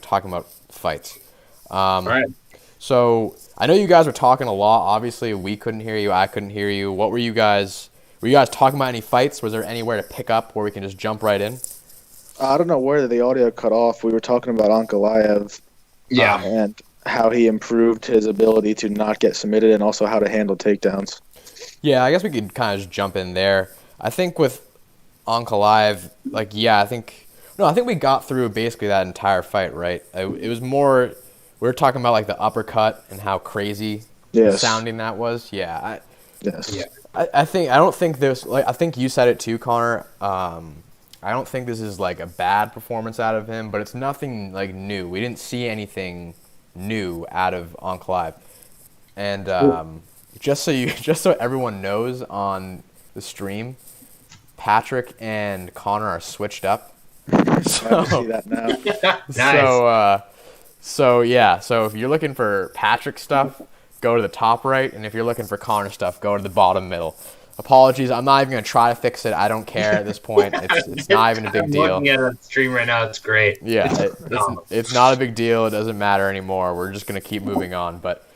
talking about fights. All right. So I know you guys were talking a lot. Obviously, we couldn't hear you. I couldn't hear you. What were you guys? Were you guys talking about any fights? Was there anywhere to pick up where we can just jump right in? I don't know where the audio cut off. We were talking about Ankalaev Yeah. and how he improved his ability to not get submitted and also how to handle takedowns. Yeah, I guess we could kind of just jump in there. I think with Ankalaev, I think we got through basically that entire fight, right? It was more we were talking about like the uppercut and how crazy Yes. sounding that was. Yes. Yeah. I don't think this, like, I think you said it too, Connor. I don't think this is like a bad performance out of him, but it's nothing like new. We didn't see anything new out of Ankalaev. And just so everyone knows on the stream, Patrick and Connor are switched up. I see that now. Nice. So if you're looking for Patrick stuff, go to the top right, and if you're looking for Connor stuff, go to the bottom middle. Apologies, I'm not even going to try to fix it. I don't care at this point. It's not even a big I'm deal. looking at the stream right now. It's great. Yeah, it's not a big deal. It doesn't matter anymore. We're just going to keep moving on. But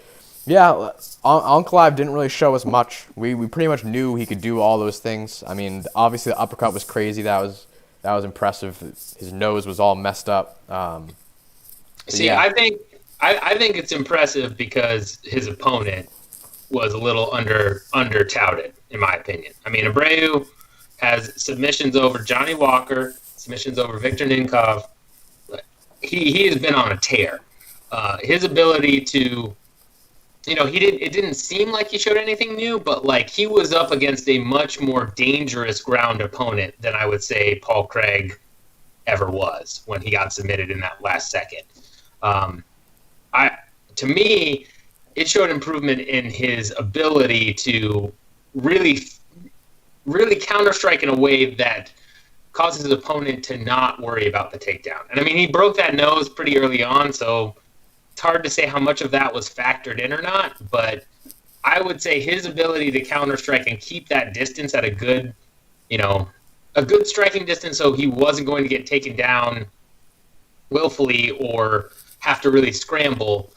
yeah, Ankalaev didn't really show us much. We pretty much knew he could do all those things. I mean, obviously the uppercut was crazy. That was impressive. His nose was all messed up. See, yeah. I think it's impressive because his opponent was a little under touted, in my opinion. I mean, Abreu has submissions over Johnny Walker, submissions over Victor Ninkov. He has been on a tear. His ability to, it didn't seem like he showed anything new, but like he was up against a much more dangerous ground opponent than I would say Paul Craig ever was when he got submitted in that last second. To me, it showed improvement in his ability to really counter-strike in a way that causes his opponent to not worry about the takedown. And I mean, he broke that nose pretty early on, so it's hard to say how much of that was factored in or not, but I would say his ability to counter-strike and keep that distance at a good striking distance so he wasn't going to get taken down willfully or have to really scramble.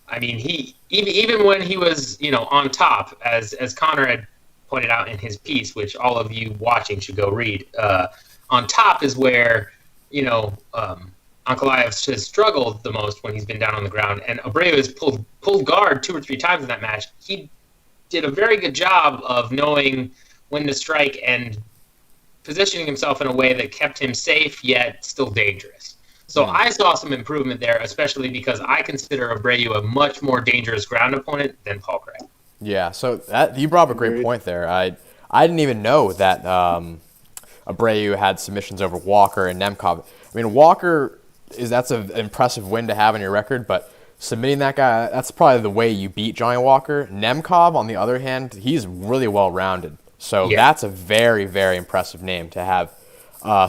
I mean, he even when he was, on top, as Connor had pointed out in his piece, which all of you watching should go read. On top is where, Ankalaev has struggled the most when he's been down on the ground, and Abreu has pulled guard 2 or 3 times in that match. He did a very good job of knowing when to strike and positioning himself in a way that kept him safe yet still dangerous. So I saw some improvement there, especially because I consider Abreu a much more dangerous ground opponent than Paul Craig. Yeah, so you brought up a great point there. I didn't even know that Abreu had submissions over Walker and Nemkov. I mean, Walker that's an impressive win to have on your record, but submitting that guy, that's probably the way you beat Johnny Walker. Nemkov, on the other hand, he's really well-rounded. So That's a very, very impressive name to have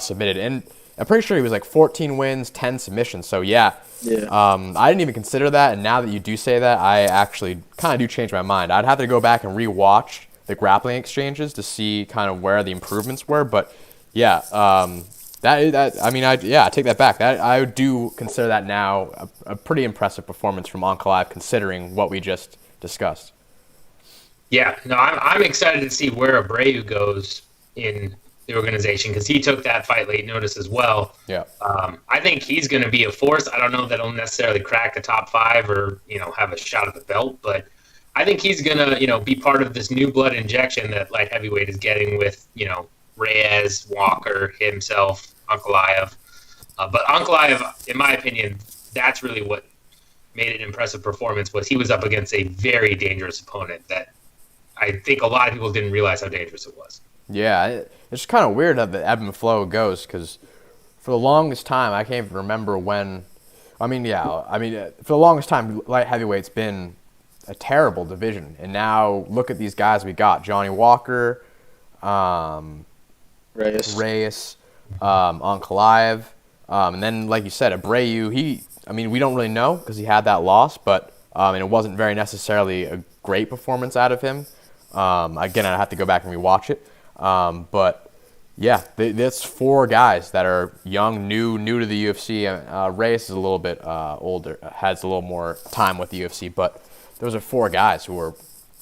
submitted. And I'm pretty sure he was like 14 wins, 10 submissions. So, yeah. I didn't even consider that, and now that you do say that, I actually kind of do change my mind. I'd have to go back and re-watch the grappling exchanges to see kind of where the improvements were. But, yeah, I take that back. I do consider that now a pretty impressive performance from Ankalaev considering what we just discussed. Yeah, no, I'm excited to see where Abreu goes in the organization because he took that fight late notice as well. Yeah. I think he's going to be a force. I don't know that he'll necessarily crack the top 5 or, have a shot at the belt, but I think he's going to, be part of this new blood injection that light heavyweight is getting with, Reyes, Walker, himself, Ankalaev. But Ankalaev, in my opinion, that's really what made it an impressive performance was he was up against a very dangerous opponent that I think a lot of people didn't realize how dangerous it was. Yeah, it's kind of weird how the ebb and flow goes because for the longest time, I can't even remember when. For the longest time, light heavyweight's been a terrible division, and now look at these guys we got: Johnny Walker, Reyes, Ankalaev, and then like you said, Abreu. We don't really know because he had that loss, but it wasn't very necessarily a great performance out of him. Again, I have to go back and rewatch it. But Yeah, that's 4 guys that are young, new to the UFC. Reyes is a little bit older, has a little more time with the UFC, but those are 4 guys who are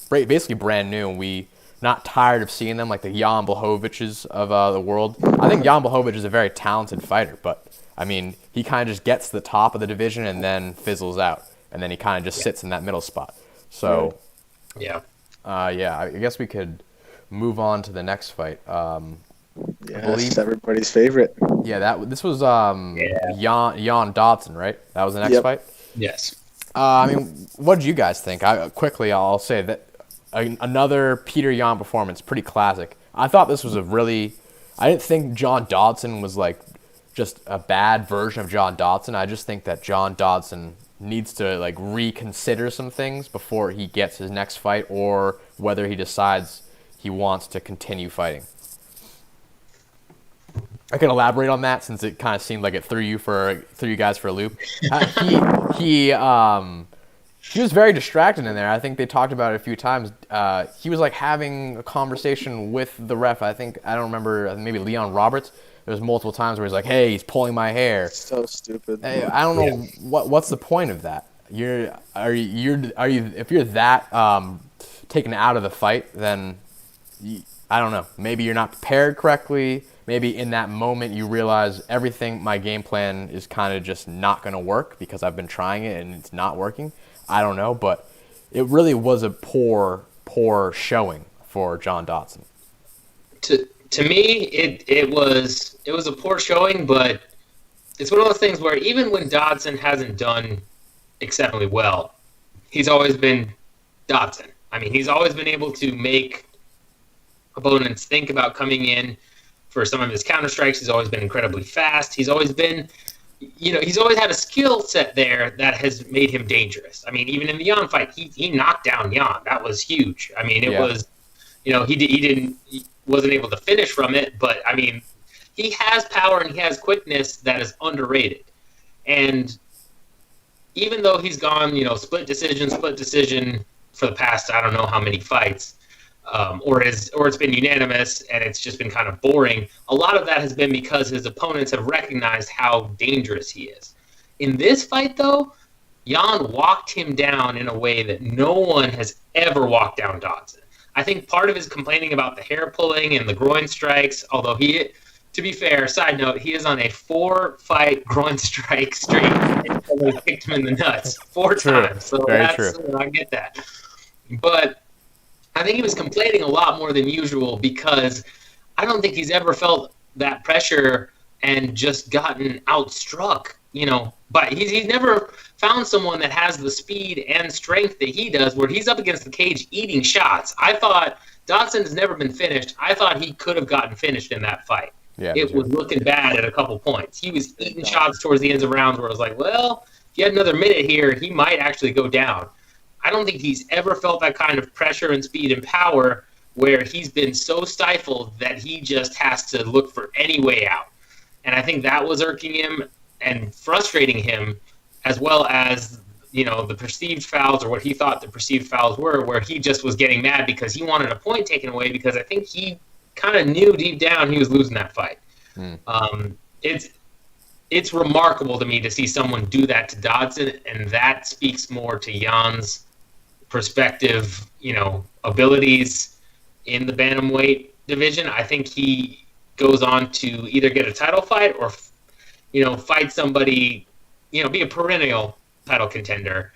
basically brand new, and we not tired of seeing them, like the Jan Blachowicz of the world. I think Jan Blachowicz is a very talented fighter, but I mean, he kind of just gets to the top of the division and then fizzles out, and then he kind of just sits in that middle spot. So, I guess we could move on to the next fight. Yes, everybody's favorite. Yeah, this was Jan Dodson, right? That was the next fight? Yes. I mean, what did you guys think? I'll say that another Peter Yan performance, pretty classic. I thought this was I didn't think John Dodson was like just a bad version of John Dodson. I just think that John Dodson needs to like reconsider some things before he gets his next fight, or whether he decides he wants to continue fighting. I can elaborate on that since it kind of seemed like it threw you guys for a loop. He was very distracted in there. I think they talked about it a few times. He was like having a conversation with the ref. I don't remember, maybe Leon Roberts. There was multiple times where he's like, "Hey, he's pulling my hair." So stupid. Hey, I don't know what's the point of that. If you're that taken out of the fight, then I don't know. Maybe you're not prepared correctly. Maybe in that moment you realize my game plan is kind of just not going to work because I've been trying it and it's not working. I don't know, but it really was a poor showing for John Dodson. To me, it was a poor showing, but it's one of those things where even when Dodson hasn't done exceptionally well, he's always been Dodson. I mean, he's always been able to make opponents think about coming in for some of his counter strikes. He's always been incredibly fast. He's always been, he's always had a skill set there that has made him dangerous. I mean, even in the Jan fight, he knocked down Jan. That was huge. I mean, it was, he wasn't able to finish from it, but I mean, he has power and he has quickness that is underrated. And even though he's gone, split decision for the past, I don't know how many fights, or it's been unanimous and it's just been kind of boring. A lot of that has been because his opponents have recognized how dangerous he is. In this fight, though, Jan walked him down in a way that no one has ever walked down Dodson. I think part of his complaining about the hair pulling and the groin strikes, although to be fair, side note, he is on a 4-fight groin strike streak and somebody kicked him in the nuts 4 times. So I get that. But I think he was complaining a lot more than usual because I don't think he's ever felt that pressure and just gotten outstruck, But he's never found someone that has the speed and strength that he does where he's up against the cage eating shots. I thought Dodson has never been finished. I thought he could have gotten finished in that fight. Yeah, it was looking bad at a couple points. He was eating shots towards the ends of rounds where I was like, well, if he had another minute here, he might actually go down. I don't think he's ever felt that kind of pressure and speed and power where he's been so stifled that he just has to look for any way out. And I think that was irking him and frustrating him, as well as, the perceived fouls, or what he thought the perceived fouls were, where he just was getting mad because he wanted a point taken away because I think he kind of knew deep down he was losing that fight. It's remarkable to me to see someone do that to Dodson, and that speaks more to Jan's perspective, abilities in the bantamweight division. I think he goes on to either get a title fight or, fight somebody, be a perennial title contender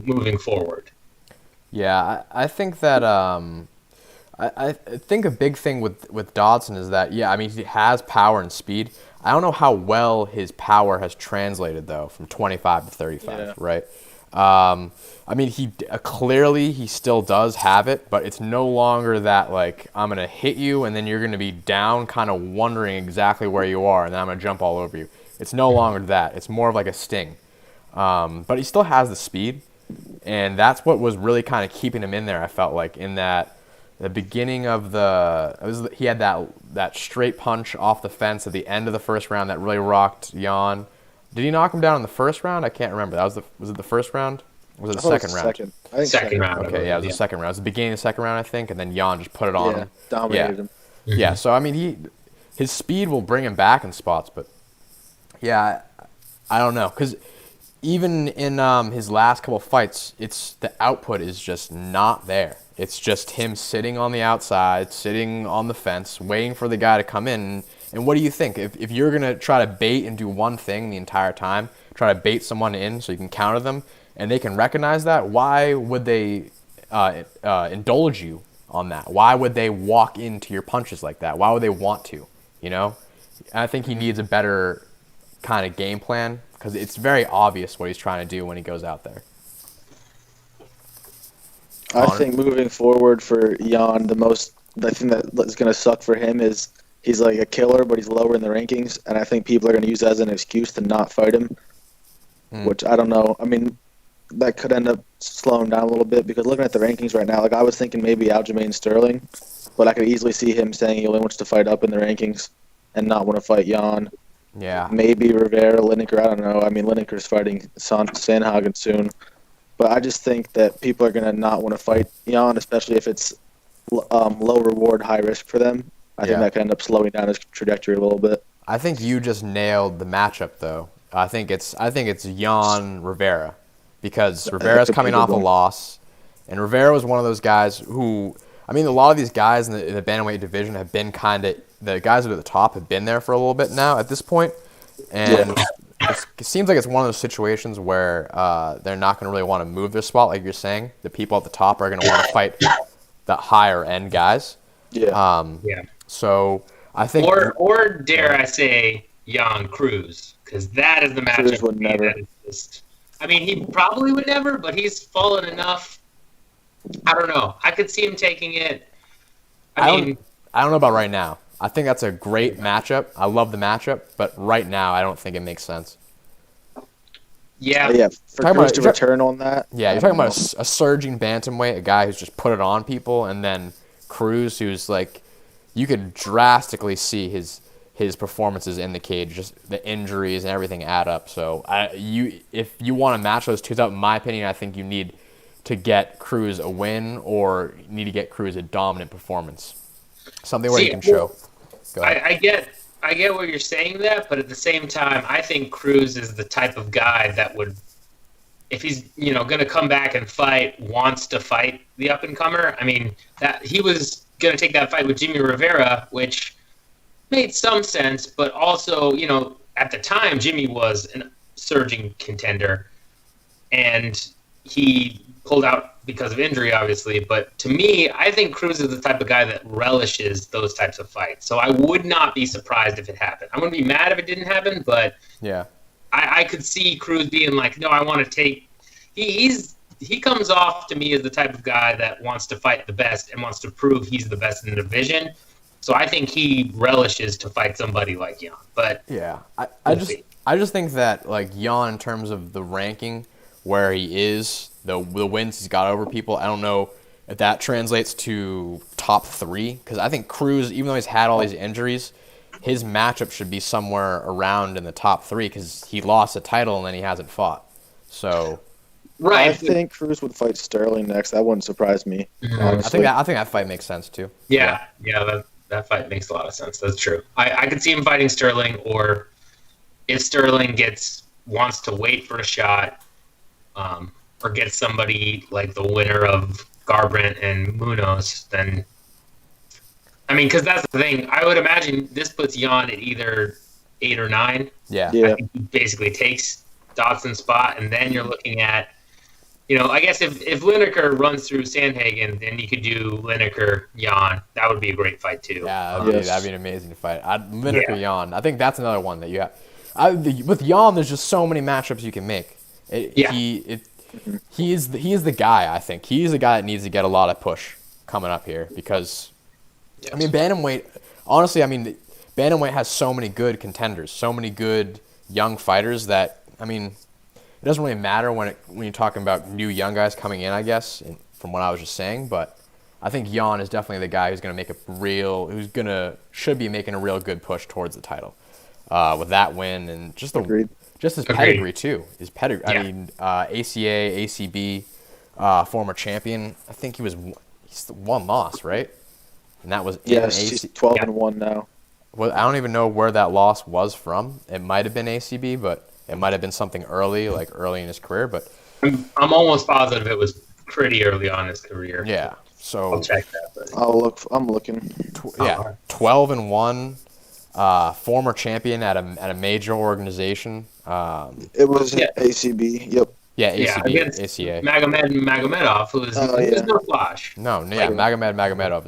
moving forward. Yeah, I think that I think a big thing with Dodson is that, he has power and speed. I don't know how well his power has translated, though, from 25 to 35, right? He clearly he still does have it, but it's no longer that, like, I'm going to hit you and then you're going to be down kind of wondering exactly where you are and then I'm going to jump all over you. It's no longer that. It's more of like a sting. But he still has the speed, and that's what was really kind of keeping him in there, I felt like, in that the beginning of he had that straight punch off the fence at the end of the first round that really rocked Jan. Did he knock him down in the first round? I can't remember. Was it the first round? Or was it the second round? I think second round. Okay, it was the second round. It was the beginning of the second round, I think, and then Jan just put it on him. Dominated him. Yeah, so his speed will bring him back in spots, but yeah, I don't know, because even in his last couple fights, the output is just not there. It's just him sitting on the outside, sitting on the fence, waiting for the guy to come in. And what do you think? If you're going to try to bait and do one thing the entire time, try to bait someone in so you can counter them, and they can recognize that, why would they indulge you on that? Why would they walk into your punches like that? Why would they want to? You know? I think he needs a better kind of game plan, because it's very obvious what he's trying to do when he goes out there. I think moving forward for Jan, the thing that is going to suck for him is he's like a killer, but he's lower in the rankings, and I think people are going to use that as an excuse to not fight him, which I don't know. I mean, that could end up slowing down a little bit, because looking at the rankings right now, like I was thinking maybe Aljamain Sterling, but I could easily see him saying he only wants to fight up in the rankings and not want to fight Jan. Yeah. Maybe Rivera, Lineker, I don't know. I mean, Lineker's fighting Sandhagen soon. But I just think that people are going to not want to fight Jan, especially if it's low reward, high risk for them. I think that could end up slowing down his trajectory a little bit. I think you just nailed the matchup, though. I think it's Jan Rivera, because Rivera's coming off a loss, and Rivera was one of those guys who, I mean, a lot of these guys in the bantamweight division have been the guys at the top have been there for a little bit now at this point, and it seems like it's one of those situations where they're not going to really want to move their spot, like you're saying. The people at the top are going to want to fight the higher end guys. Yeah. So I think, or dare I say, Jan Cruz, because that is the matchup. Cruz would never. That is just, I mean, he probably would never, but he's fallen enough. I don't know. I could see him taking it. I don't know about right now. I think that's a great matchup. I love the matchup, but right now I don't think it makes sense. Yeah. For Cruz to return on that. Yeah, you're talking about a surging bantamweight, a guy who's just put it on people, and then Cruz, who's like, you could drastically see his performances in the cage, just the injuries and everything add up. So if you want to match those two up, in my opinion, I think you need to get Cruz a win, or you need to get Cruz a dominant performance, something where he can show. I get what you're saying that, but at the same time, I think Cruz is the type of guy that would, if he's going to come back and fight, wants to fight the up and comer. I mean, that he was going to take that fight with Jimmy Rivera, which made some sense, but also at the time Jimmy was a surging contender, and he pulled out because of injury, obviously. But to me, I think Cruz is the type of guy that relishes those types of fights. So I would not be surprised if it happened. I'm going to be mad if it didn't happen, but yeah, I could see Cruz being like, no, I want to take. He comes off to me as the type of guy that wants to fight the best and wants to prove he's the best in the division. So I think he relishes to fight somebody like Jan. But yeah, I just think that like Jan, in terms of the ranking where he is, the wins he's got over people, I don't know if that translates to top 3, because I think Cruz, even though he's had all these injuries, his matchup should be somewhere around in the top 3, because he lost a title and then he hasn't fought. So right, I think Cruz would fight Sterling next. That wouldn't surprise me. Honestly. I think that fight makes sense too. Yeah, that fight makes a lot of sense. That's true. I could see him fighting Sterling, or if Sterling wants to wait for a shot, or get somebody like the winner of Garbrandt and Munoz, then I mean, because that's the thing. I would imagine this puts Jan at either 8 or 9. Yeah. I think he basically takes Dodson's spot, and then you're looking at, I guess if Lineker runs through Sandhagen, then you could do Lineker Jan. That would be a great fight too. Yeah, that'd be an amazing fight. Lineker Jan. I think that's another one that you have. With Jan, there's just so many matchups you can make. He is the guy. I think he's the guy that needs to get a lot of push coming up here, because I mean, bantamweight. Honestly, I mean, bantamweight has so many good contenders, so many good young fighters that, I mean, it doesn't really matter when you're talking about new young guys coming in, I guess, from what I was just saying. But I think Jan is definitely the guy who's going to should be making a real good push towards the title with that win, and just his pedigree too. His pedigree. Yeah. I mean, ACA, ACB, former champion. I think he's one loss, right? And that was he's 12-1 now. well, I don't even know where that loss was from. It might have been ACB, but it might have been something early, like early in his career. But I'm almost positive it was pretty early on in his career. yeah, so I'll check that. But I'm looking. 12-1, former champion at a major organization. It was ACB. Yep. Yeah, yeah, ACB, against ACA. Magomedov, who is no flash. No, yeah, Magomedov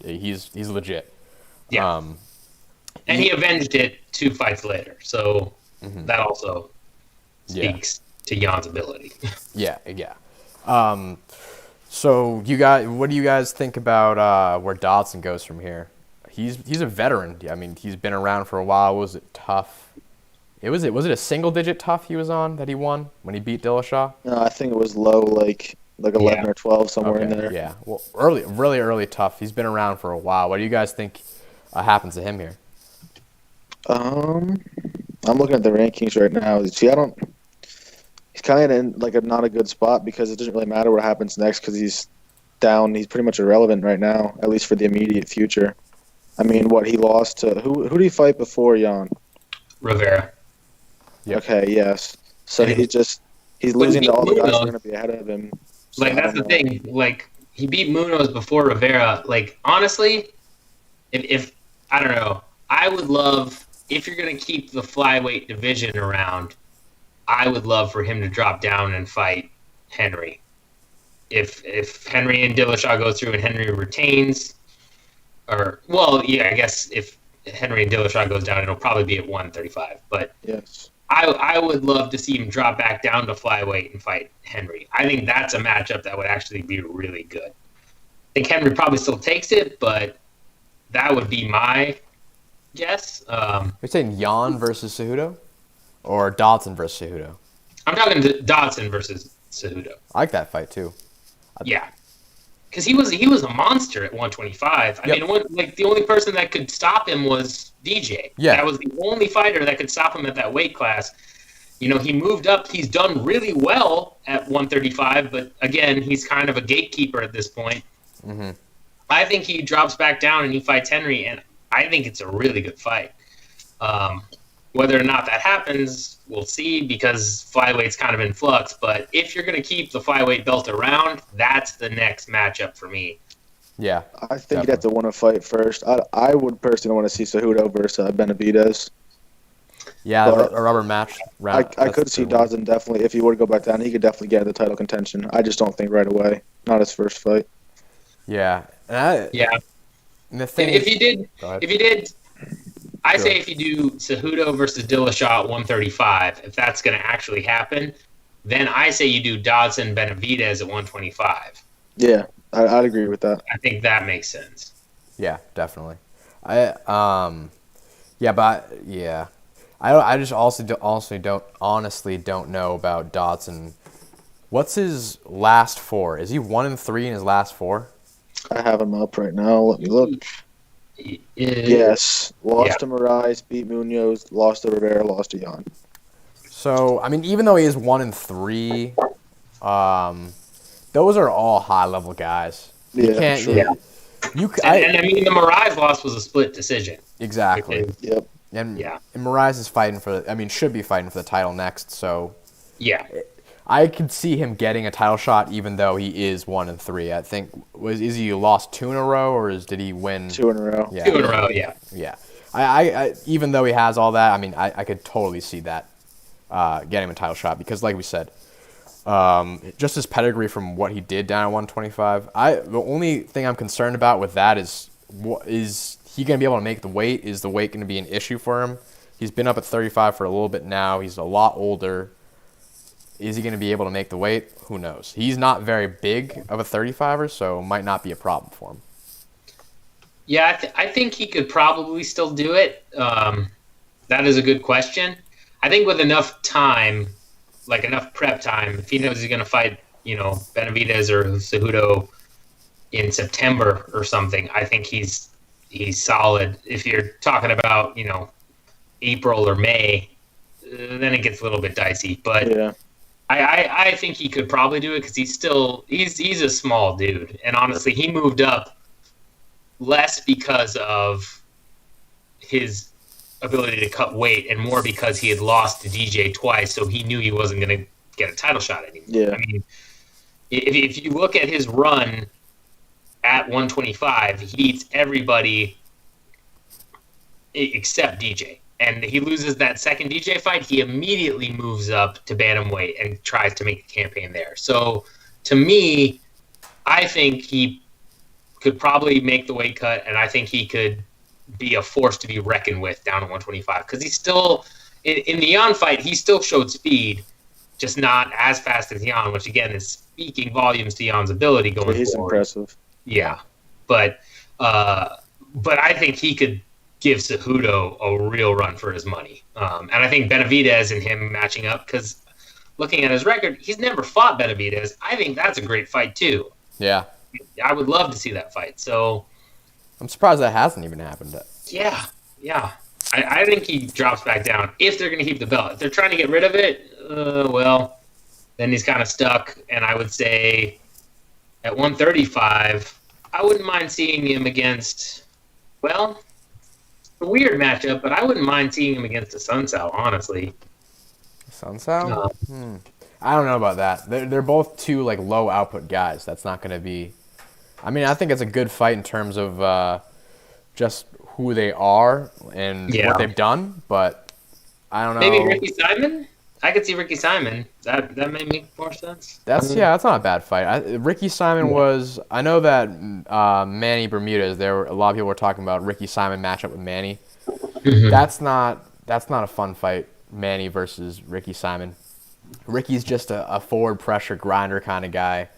he's legit. Yeah. And he avenged it 2 fights later, so that also speaks to Jan's ability. Yeah. So what do you guys think about where Dodson goes from here? He's a veteran. I mean, he's been around for a while. Was it tough? Was it a single digit tough he was on that he won when he beat Dillashaw? No, I think it was low, like 11 or 12 somewhere in there. Yeah. Well, really early tough. He's been around for a while. What do you guys think happens to him here? I'm looking at the rankings right now. See, he's kind of in like not a good spot because it doesn't really matter what happens next because he's down. He's pretty much irrelevant right now, at least for the immediate future. I mean, he lost to who did he fight before Jan? Rivera. Yep. Okay, yes. So he's losing to all the guys who are going to be ahead of him. So Like, that's the thing. Like, he beat Munoz before Rivera. Like, honestly, if I don't know, I would love, if you're going to keep the flyweight division around, I would love for him to drop down and fight Henry. If Henry and Dillashaw go through and Henry retains, I guess if Henry and Dillashaw goes down, it'll probably be at 135. But yes. I would love to see him drop back down to flyweight and fight Henry. I think that's a matchup that would actually be really good. I think Henry probably still takes it, but that would be my guess. You're saying Jan versus Cejudo, or Dodson versus Cejudo? I'm talking to Dodson versus Cejudo. I like that fight too. Yeah, because he was a monster at 125. I mean, the only person that could stop him was DJ. Yeah, that was the only fighter that could stop him at that weight class. You know, he moved up. He's done really well at 135, but again, he's kind of a gatekeeper at this point. Mm-hmm. I think he drops back down and he fights Henry, and I think it's a really good fight. Whether or not that happens, we'll see, because flyweight's kind of in flux. But if you're going to keep the flyweight belt around, that's the next matchup for me. Yeah, I think you'd have to win a fight first. I would personally want to see Cejudo versus Benavidez. Yeah, a rubber match. I could see Dodson definitely, if he were to go back down, he could definitely get the title contention. I just don't think right away. Not his first fight. Yeah. Yeah. And the thing if you did, I say if you do Cejudo versus Dillashaw at 135, if that's going to actually happen, then I say you do Dodson Benavidez at 125. Yeah, I'd agree with that. I think that makes sense. Yeah, definitely. I just honestly don't know about Dodson. What's his last 4? Is he 1-3 in his last 4? I have him up right now. Let me look. Yes. Lost to Moraes, beat Munoz, lost to Rivera, lost to Jan. So, I mean, even though he is 1-3, those are all high-level guys. Yeah, I mean, the Moraes loss was a split decision. Exactly. Yep. And Moraes is should be fighting for the title next, so... Yeah. I could see him getting a title shot even though he is 1-3. I think is he lost 2 in a row or did he win 2 in a row? Yeah. 2 in a row, yeah. Yeah. I even though he has all that, I mean, I could totally see that getting him a title shot because, like we said, just his pedigree from what he did down at 125. The only thing I'm concerned about with that is he going to be able to make the weight? Is the weight going to be an issue for him? He's been up at 35 for a little bit now. He's a lot older. Is he going to be able to make the weight? Who knows? He's not very big of a 35er, so it might not be a problem for him. Yeah, I think he could probably still do it. That is a good question. I think with enough time, like enough prep time, if he knows he's going to fight, Benavidez or Cejudo in September or something, I think he's solid. If you're talking about, April or May, then it gets a little bit dicey. But yeah. I think he could probably do it because he's a small dude, and honestly, he moved up less because of his ability to cut weight and more because he had lost to DJ twice, so he knew he wasn't going to get a title shot anymore. Yeah. I mean, if you look at his run at 125, he beats everybody except DJ. And he loses that second DJ fight, he immediately moves up to bantamweight and tries to make a campaign there. So, to me, I think he could probably make the weight cut, and I think he could be a force to be reckoned with down at 125. Because he's still, in the Jan fight, he still showed speed, just not as fast as Jan, which, again, is speaking volumes to Jan's ability going forward. He's impressive. Yeah. But I think he could give Cejudo a real run for his money. And I think Benavidez and him matching up, because looking at his record, he's never fought Benavidez. I think that's a great fight, too. Yeah. I would love to see that fight. So I'm surprised that hasn't even happened. Yeah. I think he drops back down if they're going to keep the belt. If they're trying to get rid of it, well, then he's kind of stuck. And I would say at 135, I wouldn't mind seeing him against, well, a weird matchup, but I wouldn't mind seeing him against a Sunsao, honestly. Sunsao? I don't know about that. They're both two like low output guys. That's not going to be. I mean, I think it's a good fight in terms of just who they are and what they've done, but I don't know. Maybe Ricky Simon? I could see Ricky Simon. That may make more sense. That's not a bad fight. Ricky Simon was. I know that Manny Bermudez. A lot of people were talking about Ricky Simon matchup with Manny. Mm-hmm. That's not a fun fight. Manny versus Ricky Simon. Ricky's just a forward pressure grinder kind of guy,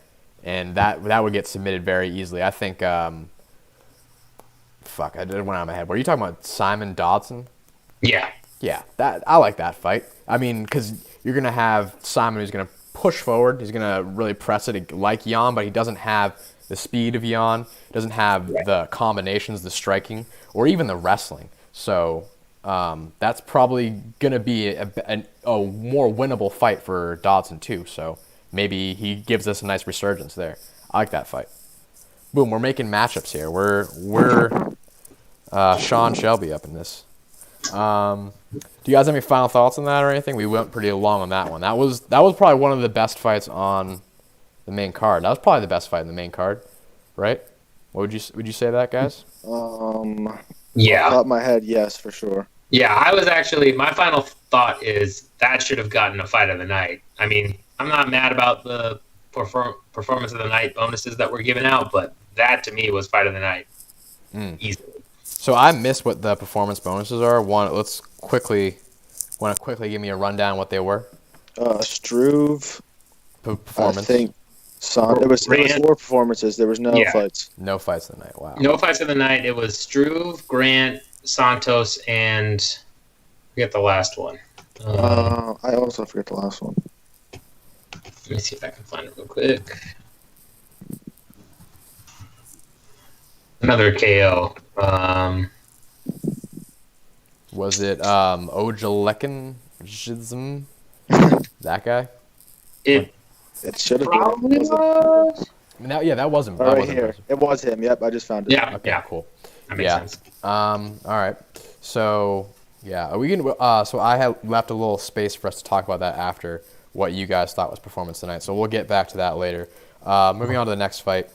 and that would get submitted very easily. I think. Fuck, I did one out of my head. Were you talking about Simon Dodson? Yeah. Yeah, I like that fight. I mean, because you're going to have Simon who's going to push forward. He's going to really press it like Jan, but he doesn't have the speed of Jan, doesn't have the combinations, the striking, or even the wrestling. So that's probably going to be a more winnable fight for Dodson, too. So maybe he gives us a nice resurgence there. I like that fight. Boom, we're making matchups here. We're Sean Shelby up in this. Do you guys have any final thoughts on that or anything? We went pretty long on that one. That was probably one of the best fights on the main card. That was probably the best fight in the main card, right? What would you say that, guys? Yeah. Off the top of my head, yes, for sure. Yeah, I was actually, my final thought is that should have gotten a fight of the night. I mean, I'm not mad about the performance of the night bonuses that were given out, but that to me was fight of the night. Easily. So I missed what the performance bonuses are. Let's quickly give me a rundown what they were. Struve, Performance. I think it was 4 performances. There was no fights. No fights of the night. Wow. No fights of the night. It was Struve, Grant, Santos, and I forget the last one. I also forget the last one. Let me see if I can find it real quick. Another KO. Was it Ojalekin? That guy? It should have probably been. was. I mean, that wasn't. Right here. It was him. Yep, I just found it. Yeah. Okay, yeah. Cool. That makes sense. All right. So we can. So I had left a little space for us to talk about that after what you guys thought was performance tonight. So we'll get back to that later. Moving on to the next fight,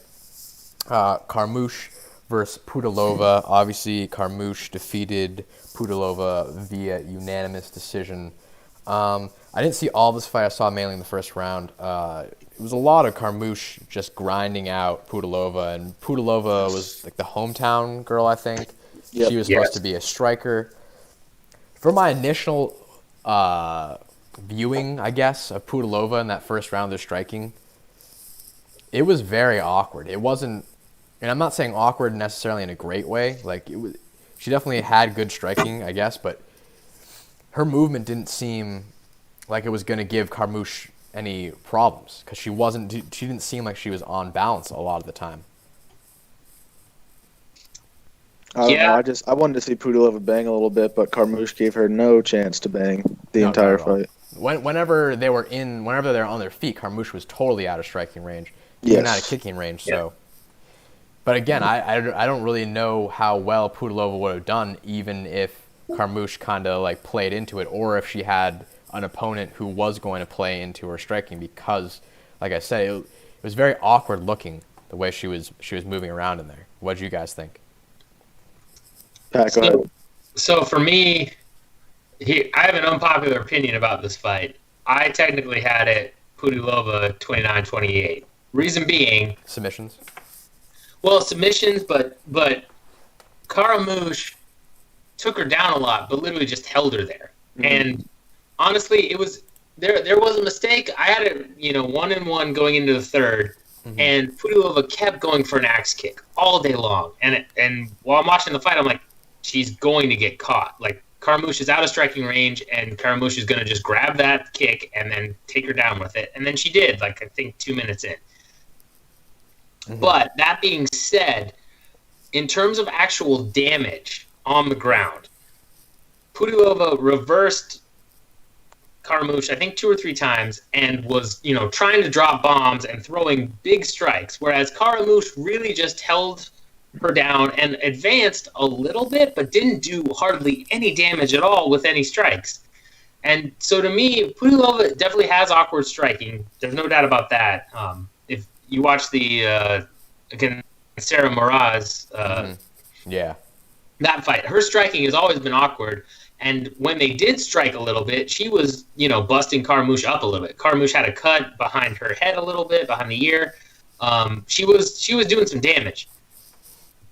Carmouche versus Pudilova. Obviously, Carmouche defeated Pudilova via unanimous decision. I didn't see all this fight. I saw mainly in the first round. It was a lot of Carmouche just grinding out Pudilova, and Pudilova was like the hometown girl, I think. Yep. She was supposed to be a striker. For my initial viewing, I guess, of Pudilova in that first round of striking, it was very awkward. It wasn't, and I'm not saying awkward necessarily in a great way. Like she definitely had good striking, I guess, but her movement didn't seem like it was going to give Carmouche any problems because she didn't seem like she was on balance a lot of the time. I don't know. I wanted to see Pudilova bang a little bit, but Carmouche gave her no chance to bang the entire fight. Whenever they're on their feet, Carmouche was totally out of striking range, even out of kicking range. So But again, I don't really know how well Pudilova would have done even if Carmouche kind of like played into it, or if she had an opponent who was going to play into her striking, because, like I said, it was very awkward looking the way she was moving around in there. What do you guys think? Pat, go ahead. So for me, I have an unpopular opinion about this fight. I technically had it Pudilova 29-28. Reason being, Submissions? well, submissions, but Carmouche took her down a lot, but literally just held her there. Mm-hmm. And honestly, it was there was a mistake. I had it 1-1 going into the third, mm-hmm. and Pudilova kept going for an axe kick all day long. And while I'm watching the fight, I'm like, she's going to get caught. Like, Carmouche is out of striking range, and Carmouche is going to just grab that kick and then take her down with it. And then she did, like, I think 2 minutes in. Mm-hmm. But that being said, in terms of actual damage on the ground, Pudilova reversed Carmouche, I think 2 or 3 times, and was, trying to drop bombs and throwing big strikes, whereas Carmouche really just held her down and advanced a little bit, but didn't do hardly any damage at all with any strikes. And so to me, Pudilova definitely has awkward striking. There's no doubt about that. If you watch the against Sarah Moraz, that fight, her striking has always been awkward. And when they did strike a little bit, she was, busting Carmouche up a little bit. Carmouche had a cut behind her head a little bit, behind the ear. She was doing some damage.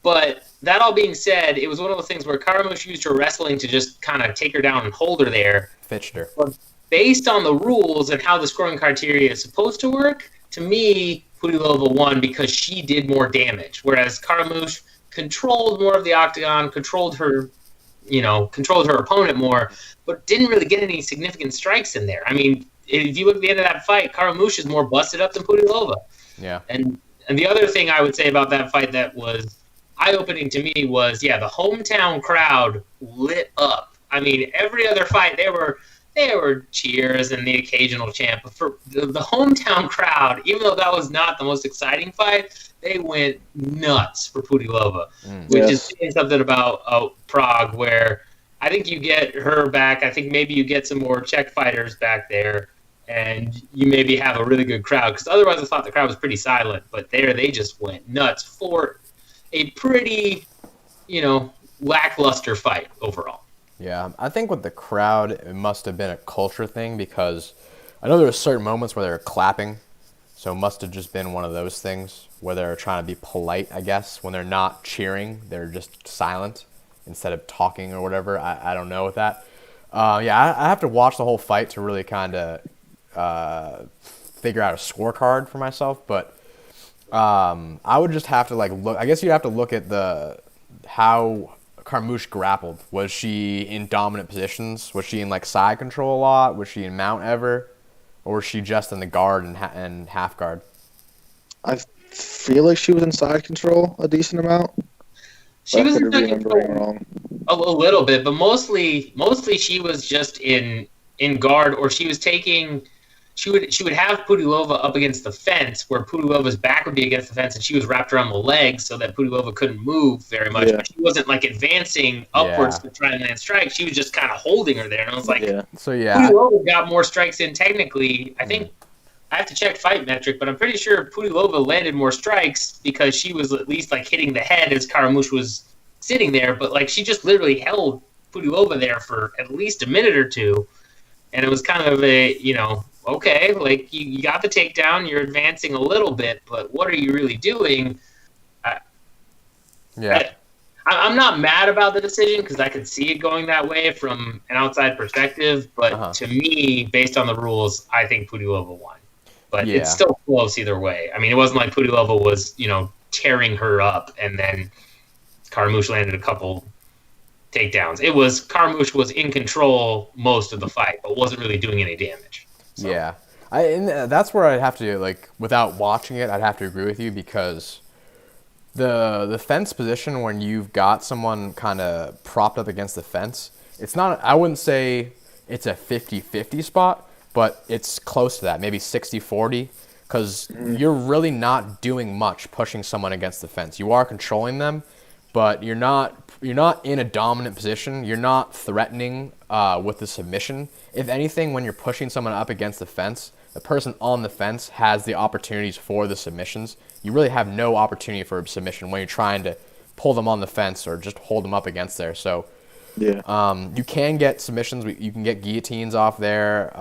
But that all being said, it was one of those things where Carmouche used her wrestling to just kind of take her down and hold her there. Fitched her. But based on the rules and how the scoring criteria is supposed to work, to me, Pudilova won because she did more damage, whereas Carmouche controlled more of the octagon, controlled her opponent more, but didn't really get any significant strikes in there. I mean, if you look at the end of that fight, Carmouche is more busted up than Pudilova. Yeah. And the other thing I would say about that fight that was eye-opening to me was, the hometown crowd lit up. I mean, every other fight, there were cheers and the occasional chant, but for the hometown crowd, even though that was not the most exciting fight, they went nuts for Pudilova, which is saying something about Prague, where I think you get her back. I think maybe you get some more Czech fighters back there, and you maybe have a really good crowd, because otherwise I thought the crowd was pretty silent, but there they just went nuts for a pretty, lackluster fight overall. Yeah, I think with the crowd, it must have been a culture thing, because I know there were certain moments where they were clapping, so it must have just been one of those things where they're trying to be polite, I guess. When they're not cheering, they're just silent instead of talking or whatever. I don't know with that. I have to watch the whole fight to really kind of figure out a scorecard for myself, but I would just have to look. I guess you'd have to look at how Carmouche grappled. Was she in dominant positions? Was she in side control a lot? Was she in mount ever, or was she just in the guard and half guard? I feel like she was in side control a decent amount. She was in control a little bit, but mostly she was just in guard, or she was taking. She would have Pudilova up against the fence, where Pudilova's back would be against the fence, and she was wrapped around the legs so that Pudilova couldn't move very much. Yeah. But she wasn't advancing upwards to try and land strikes. She was just kind of holding her there, and I was like, Pudilova got more strikes in technically. I think I have to check fight metric, but I'm pretty sure Pudilova landed more strikes because she was at least hitting the head as Carmouche was sitting there. But she just literally held Pudilova there for at least a minute or two, and it was kind of a okay, you got the takedown, you're advancing a little bit, but what are you really doing? I'm not mad about the decision, because I could see it going that way from an outside perspective, but to me, based on the rules, I think Pudilova won. But it's still close either way. I mean, it wasn't like Pudilova was, tearing her up, and then Carmouche landed a couple takedowns. It was Carmouche was in control most of the fight, but wasn't really doing any damage. So. Yeah, and that's where I'd have to, without watching it, I'd have to agree with you, because the fence position, when you've got someone kind of propped up against the fence, it's not, I wouldn't say it's a 50-50 spot, but it's close to that, maybe 60-40, because you're really not doing much pushing someone against the fence. You are controlling them, but you're not in a dominant position. You're not threatening with the submission. If anything, when you're pushing someone up against the fence, the person on the fence has the opportunities for the submissions. You really have no opportunity for a submission when you're trying to pull them on the fence or just hold them up against there. So you can get submissions. You can get guillotines off there.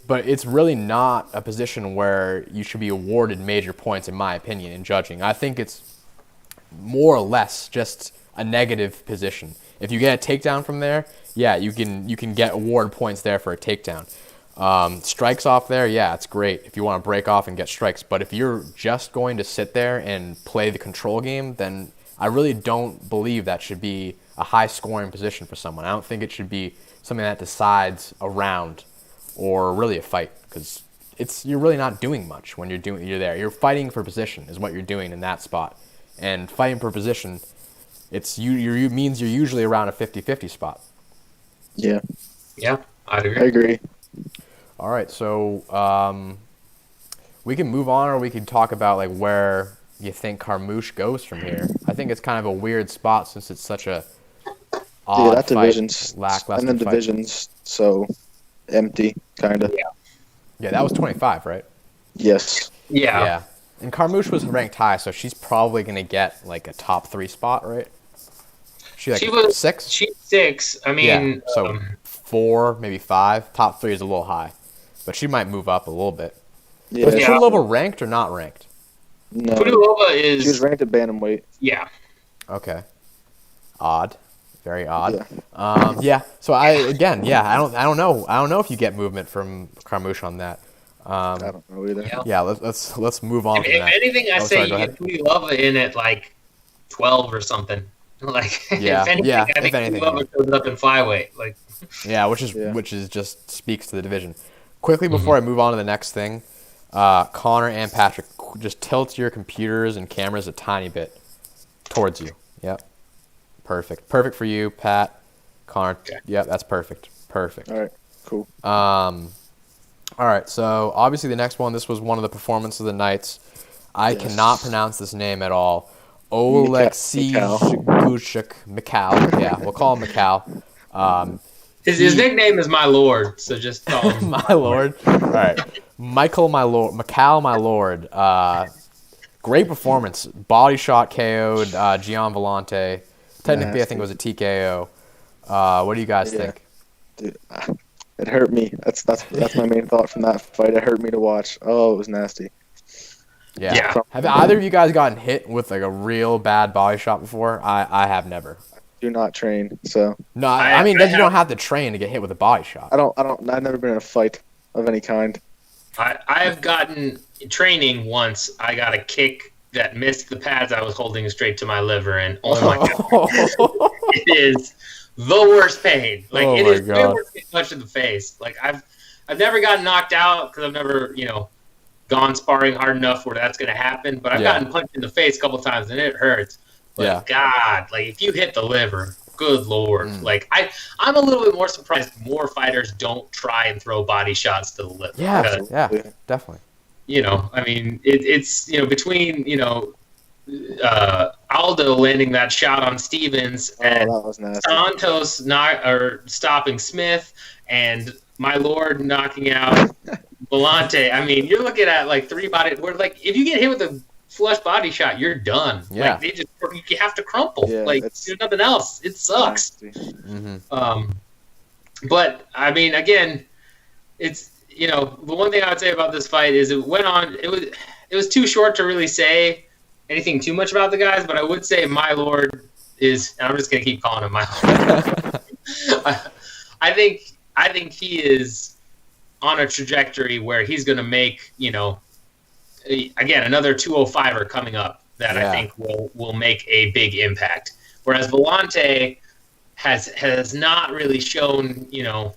But it's really not a position where you should be awarded major points, in my opinion, in judging. I think it's more or less just a negative position. If you get a takedown from there, yeah, you can get award points there for a takedown. Strikes off there, yeah, it's great if you want to break off and get strikes. But if you're just going to sit there and play the control game, then I really don't believe that should be a high-scoring position for someone. I don't think it should be something that decides a round or really a fight, because you're really not doing much when you're there. You're fighting for position is what you're doing in that spot. And fighting for position, means you're usually around a 50-50 spot. Yeah. Yeah, I agree. I agree. All right, so we can move on, or we can talk about like where you think Carmouche goes from here. I think it's kind of a weird spot since it's such a odd that division's lackluster and the fight. division's so empty, kind of. Yeah, that was 25, right? Yes. Yeah. And Carmouche was ranked high, so she's probably going to get like a top 3 spot, right? She was 6? She's 6. I mean, yeah, so 4, maybe 5. Top 3 is a little high, but she might move up a little bit. Yeah. Was Pudilova ranked or not ranked? No. Pudilova is... She was ranked at bantamweight. Yeah. Okay. Odd. Very odd. Yeah. So I don't know. I don't know if you get movement from Carmouche on that. I don't know either. Yeah. Let's move on. If anything, I say you get Pudilova in at like 12 or something. Like yeah. if anything, I think Pudilova shows up in flyweight. Like. Yeah, which is just speaks to the division. Quickly before I move on to the next thing, Connor and Patrick, just tilt your computers and cameras a tiny bit towards you. Yep. Perfect for you, Pat. Connor. Okay. Yep, that's perfect. All right, cool. All right, so obviously the next one, this was one of the performances of the nights. I cannot pronounce this name at all. Oleksiy Mikal. Yeah, we'll call him Mikal. His nickname is My Lord, so just call him My Lord. All right. Mikal, My Lord. Mikal, My Lord. Great performance. Body shot KO'd Gian Vellante. Technically, I think it was a TKO. What do you guys think? Dude, it hurt me. That's my main thought from that fight. It hurt me to watch. Oh, it was nasty. Yeah. Have either of you guys gotten hit with like a real bad body shot before? I have never. Do not train. So no, I mean you don't have to train to get hit with a body shot. I've never been in a fight of any kind. I have gotten training once. I got a kick that missed the pads I was holding straight to my liver, and oh my god, it is the worst pain. Like it is way worse than touch in the face. Like I've never gotten knocked out because I've never gone sparring hard enough where that's going to happen. But I've gotten punched in the face a couple times, and it hurts. But God, like if you hit the liver, good Lord. Like I'm a little bit more surprised more fighters don't try and throw body shots to the liver. Yeah, definitely. I mean, it's between Aldo landing that shot on Stevens and Santos stopping Smith and My Lord knocking out Vellante. I mean, you're looking at like 3 body. Where like if you get hit with a flush body shot, you're done. Yeah. Like you have to crumple. Yeah, like there's nothing else. It sucks. Mm-hmm. But I mean, again, it's the one thing I would say about this fight is it went on. It was too short to really say anything too much about the guys. But I would say My Lord is. And I'm just gonna keep calling him My Lord. I think he is on a trajectory where he's gonna make again, another 205er coming up that I think will make a big impact. Whereas Vellante has not really shown, the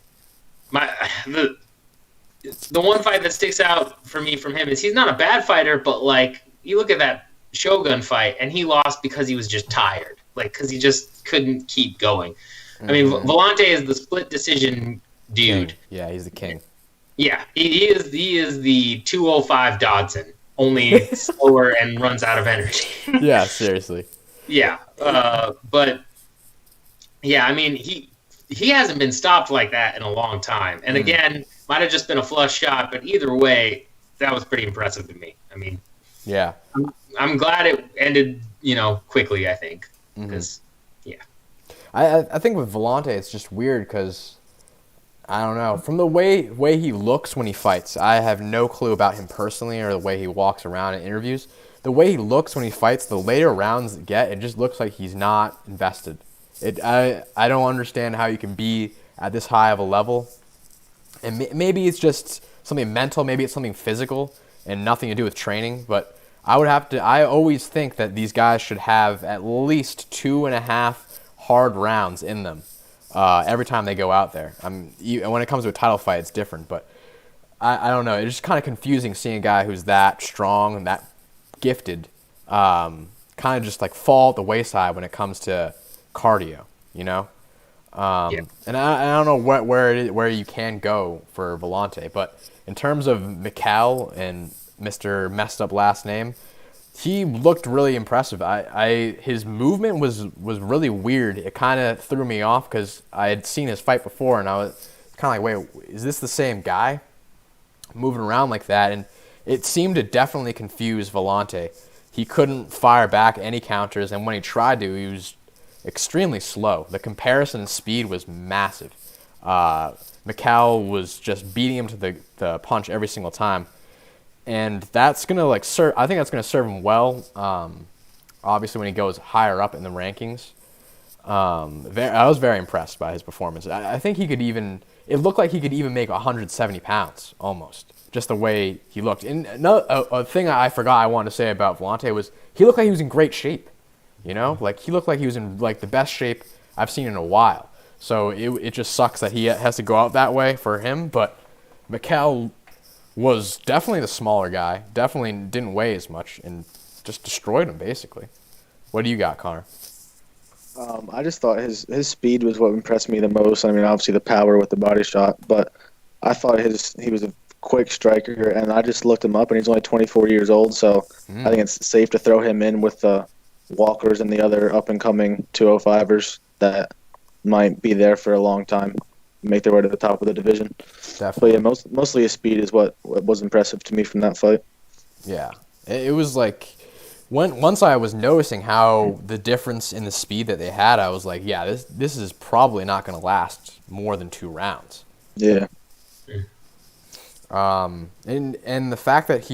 one fight that sticks out for me from him is he's not a bad fighter, but like you look at that Shogun fight and he lost because he was just tired, like because he just couldn't keep going. I mean, Vellante is the split decision dude. King. Yeah, he's the king. Yeah, he is the 205 Dodson, only slower and runs out of energy. Yeah, seriously. Yeah, but yeah, I mean he hasn't been stopped like that in a long time. And again, might have just been a flush shot, but either way, that was pretty impressive to me. I mean, Yeah. I'm glad it ended, quickly. I think because I think with Volante, it's just weird because I don't know. From the way he looks when he fights, I have no clue about him personally or the way he walks around in interviews. The way he looks when he fights, the later rounds get, it just looks like he's not invested. I don't understand how you can be at this high of a level. And maybe it's just something mental, maybe it's something physical and nothing to do with training. But I always think that these guys should have at least 2.5 hard rounds in them every time they go out there. When it comes to a title fight, it's different. But I don't know. It's just kind of confusing seeing a guy who's that strong and that gifted kind of just like fall at the wayside when it comes to cardio, And I don't know where you can go for Volante, but in terms of Mikal and Mr. Messed Up Last Name, he looked really impressive. His movement was really weird. It kind of threw me off because I had seen his fight before, and I was kind of like, wait, is this the same guy moving around like that? And it seemed to definitely confuse Volante. He couldn't fire back any counters, and when he tried to, he was extremely slow. The comparison in speed was massive. Mikal was just beating him to the punch every single time, and that's gonna serve. I think that's gonna serve him well. Obviously, when he goes higher up in the rankings, I was very impressed by his performance. I think he could even. It looked like he could even make 170 pounds almost, just the way he looked. And a thing I forgot I wanted to say about Volante was he looked like he was in great shape. He looked like he was in the best shape I've seen in a while. So it just sucks that he has to go out that way for him. But Mikal was definitely the smaller guy. Definitely didn't weigh as much and just destroyed him basically. What do you got, Connor? I just thought his speed was what impressed me the most. I mean, obviously the power with the body shot, but I thought he was a quick striker, and I just looked him up, and he's only 24 years old. So I think it's safe to throw him in with the Walkers and the other up-and-coming 205ers that might be there for a long time, make their way to the top of the division. Definitely. But yeah, mostly his speed is what was impressive to me from that fight. Yeah. It was like, once I was noticing how the difference in the speed that they had, I was like, yeah, this is probably not going to last more than 2 rounds. Yeah. And the fact that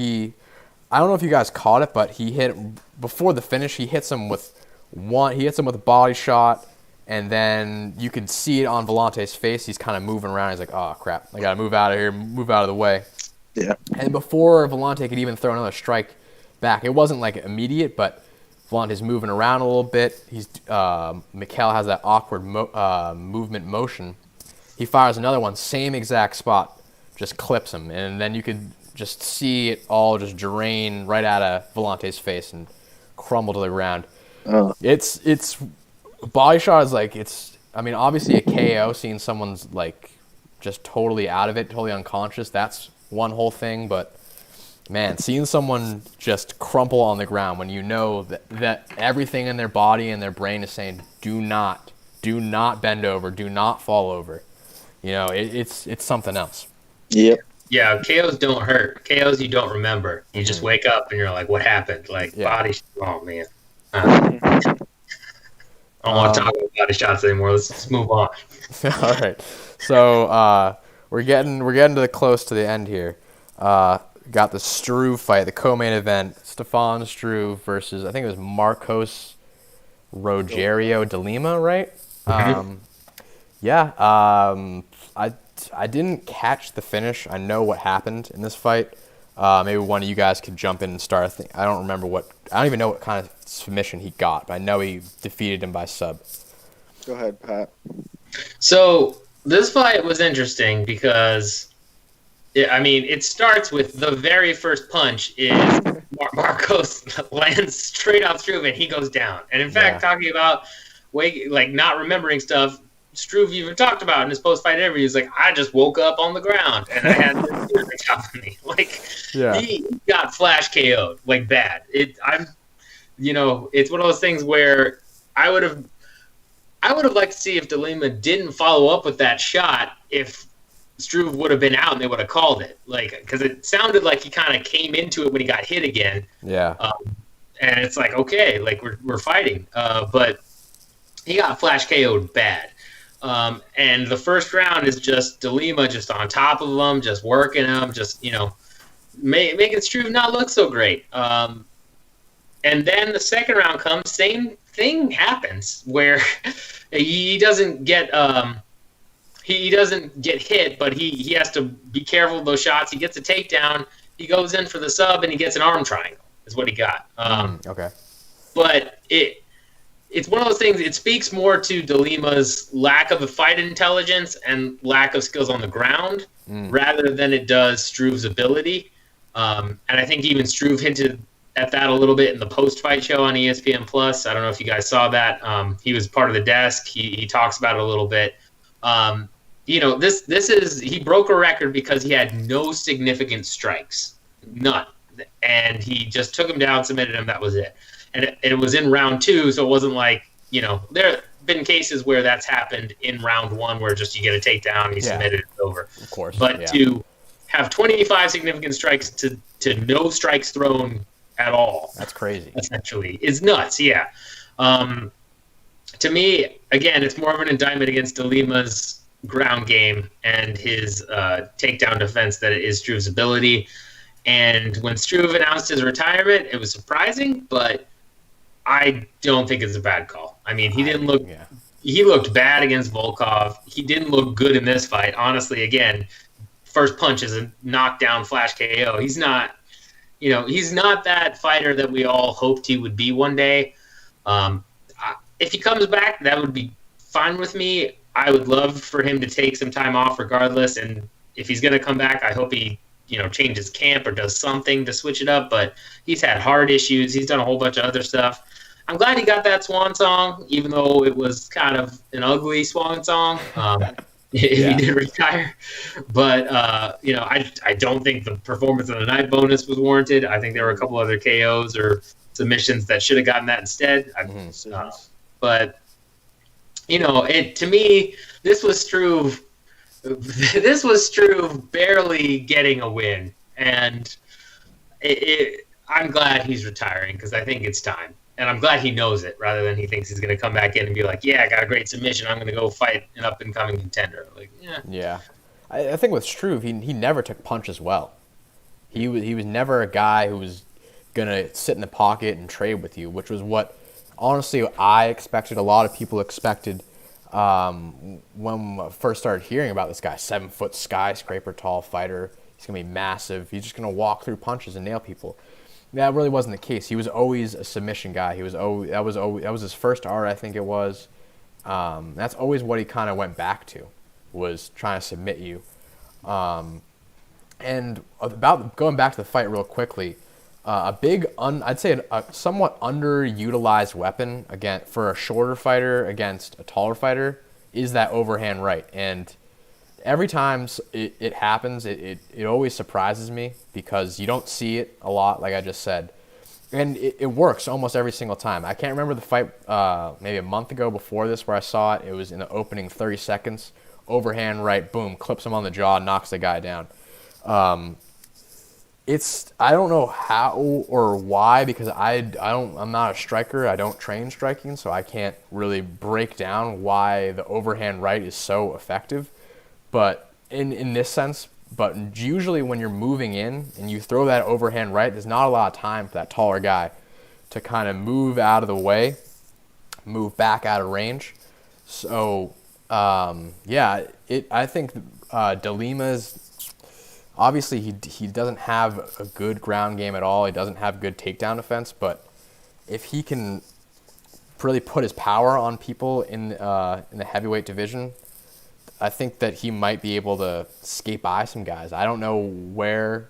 I don't know if you guys caught it, but he hit before the finish. He hits him with a body shot, and then you could see it on Volante's face. He's kind of moving around. He's like, "Oh crap! I gotta move out of here, move out of the way." Yeah. And before Volante could even throw another strike back, it wasn't like immediate, but Volante's moving around a little bit. Mikal has that awkward movement motion. He fires another one, same exact spot, just clips him, and then you could just see it all just drain right out of Volante's face and crumble to the ground. It's body shot is obviously a KO, seeing someone's just totally out of it, totally unconscious, that's one whole thing, but man, seeing someone just crumple on the ground when you know that everything in their body and their brain is saying do not bend over, do not fall over. It's something else. Yep. Yeah, KOs don't hurt. KOs you don't remember. You just wake up and you're like, what happened? Body, oh man. I don't want to talk about body shots anymore. Let's move on. All right. So we're getting close to the end here. Got the Struve fight, the co-main event. Stefan Struve versus, I think it was Marcos Rogerio de Lima, right? I didn't catch the finish. I know what happened in this fight. Maybe one of you guys could jump in and start. I don't even know what kind of submission he got, but I know he defeated him by sub. Go ahead, Pat. So this fight was interesting because, it starts with the very first punch is Marcos lands straight on Struve and he goes down. And in fact, talking about not remembering stuff, Struve even talked about in his post-fight interview. He's like, I just woke up on the ground and I had this dude on top of me. Like, he got flash KO'd, like, bad. It's one of those things where I would have liked to see if DeLima didn't follow up with that shot if Struve would have been out and they would have called it. Like, because it sounded like he kind of came into it when he got hit again. Yeah. And it's like, okay, like, we're fighting. But he got flash KO'd bad. And the first round is just DeLima just on top of him, just working him, just, making Struve not look so great. And then the second round comes, same thing happens where he doesn't get hit, but he has to be careful of those shots. He gets a takedown. He goes in for the sub, and he gets an arm triangle is what he got. Okay. But it's one of those things, it speaks more to DeLima's lack of a fight intelligence and lack of skills on the ground rather than it does Struve's ability. And I think even Struve hinted at that a little bit in the post-fight show on ESPN Plus. I don't know if you guys saw that. He was part of the desk. He talks about it a little bit. He broke a record because he had no significant strikes, none, and he just took him down, submitted him. That was it, and it was in round 2, so it wasn't like there have been cases where that's happened in round 1 where just you get a takedown and you submit it, it's over. Of course, but to have 25 significant strikes to no strikes thrown at all. That's crazy. Essentially, is nuts. Yeah. To me, again, it's more of an indictment against DeLima's ground game and his takedown defense than it is Struve's ability. And when Struve announced his retirement, it was surprising, but I don't think it's a bad call. I mean, he didn't look. Yeah. He looked bad against Volkov. He didn't look good in this fight. Honestly, again, first punch is a knockdown flash KO. He's not. He's not that fighter that we all hoped he would be one day. If he comes back, that would be fine with me. I would love for him to take some time off regardless. And if he's going to come back, I hope he, changes camp or does something to switch it up. But he's had heart issues. He's done a whole bunch of other stuff. I'm glad he got that swan song, even though it was kind of an ugly swan song. If he did retire. But, I don't think the performance of the night bonus was warranted. I think there were a couple other KOs or submissions that should have gotten that instead. But, to me, this was Struve. This was Struve barely getting a win. And I'm glad he's retiring because I think it's time. And I'm glad he knows it rather than he thinks he's going to come back in and be like, yeah, I got a great submission. I'm going to go fight an up-and-coming contender. Like, yeah. Yeah. I think with Struve, he never took punches well. He was never a guy who was going to sit in the pocket and trade with you, which was what, honestly, I expected. A lot of people expected when I first started hearing about this guy, 7-foot skyscraper tall fighter. He's going to be massive. He's just going to walk through punches and nail people. That really wasn't the case. He was always a submission guy. That was his first art, I think it was. That's always what he kind of went back to, was trying to submit you. And about going back to the fight real quickly, I'd say a somewhat underutilized weapon again for a shorter fighter against a taller fighter is that overhand right. And every time it happens, it always surprises me because you don't see it a lot, like I just said. And it works almost every single time. I can't remember the fight maybe a month ago before this where I saw it. It was in the opening 30 seconds. Overhand right, boom, clips him on the jaw, knocks the guy down. I don't know how or why because I'm not a striker. I don't train striking, so I can't really break down why the overhand right is so effective. But in this sense, but usually when you're moving in and you throw that overhand right, there's not a lot of time for that taller guy to kind of move out of the way, move back out of range. So, I think DeLima's, obviously he doesn't have a good ground game at all. He doesn't have good takedown defense, but if he can really put his power on people in the heavyweight division, I think that he might be able to skate by some guys. I don't know where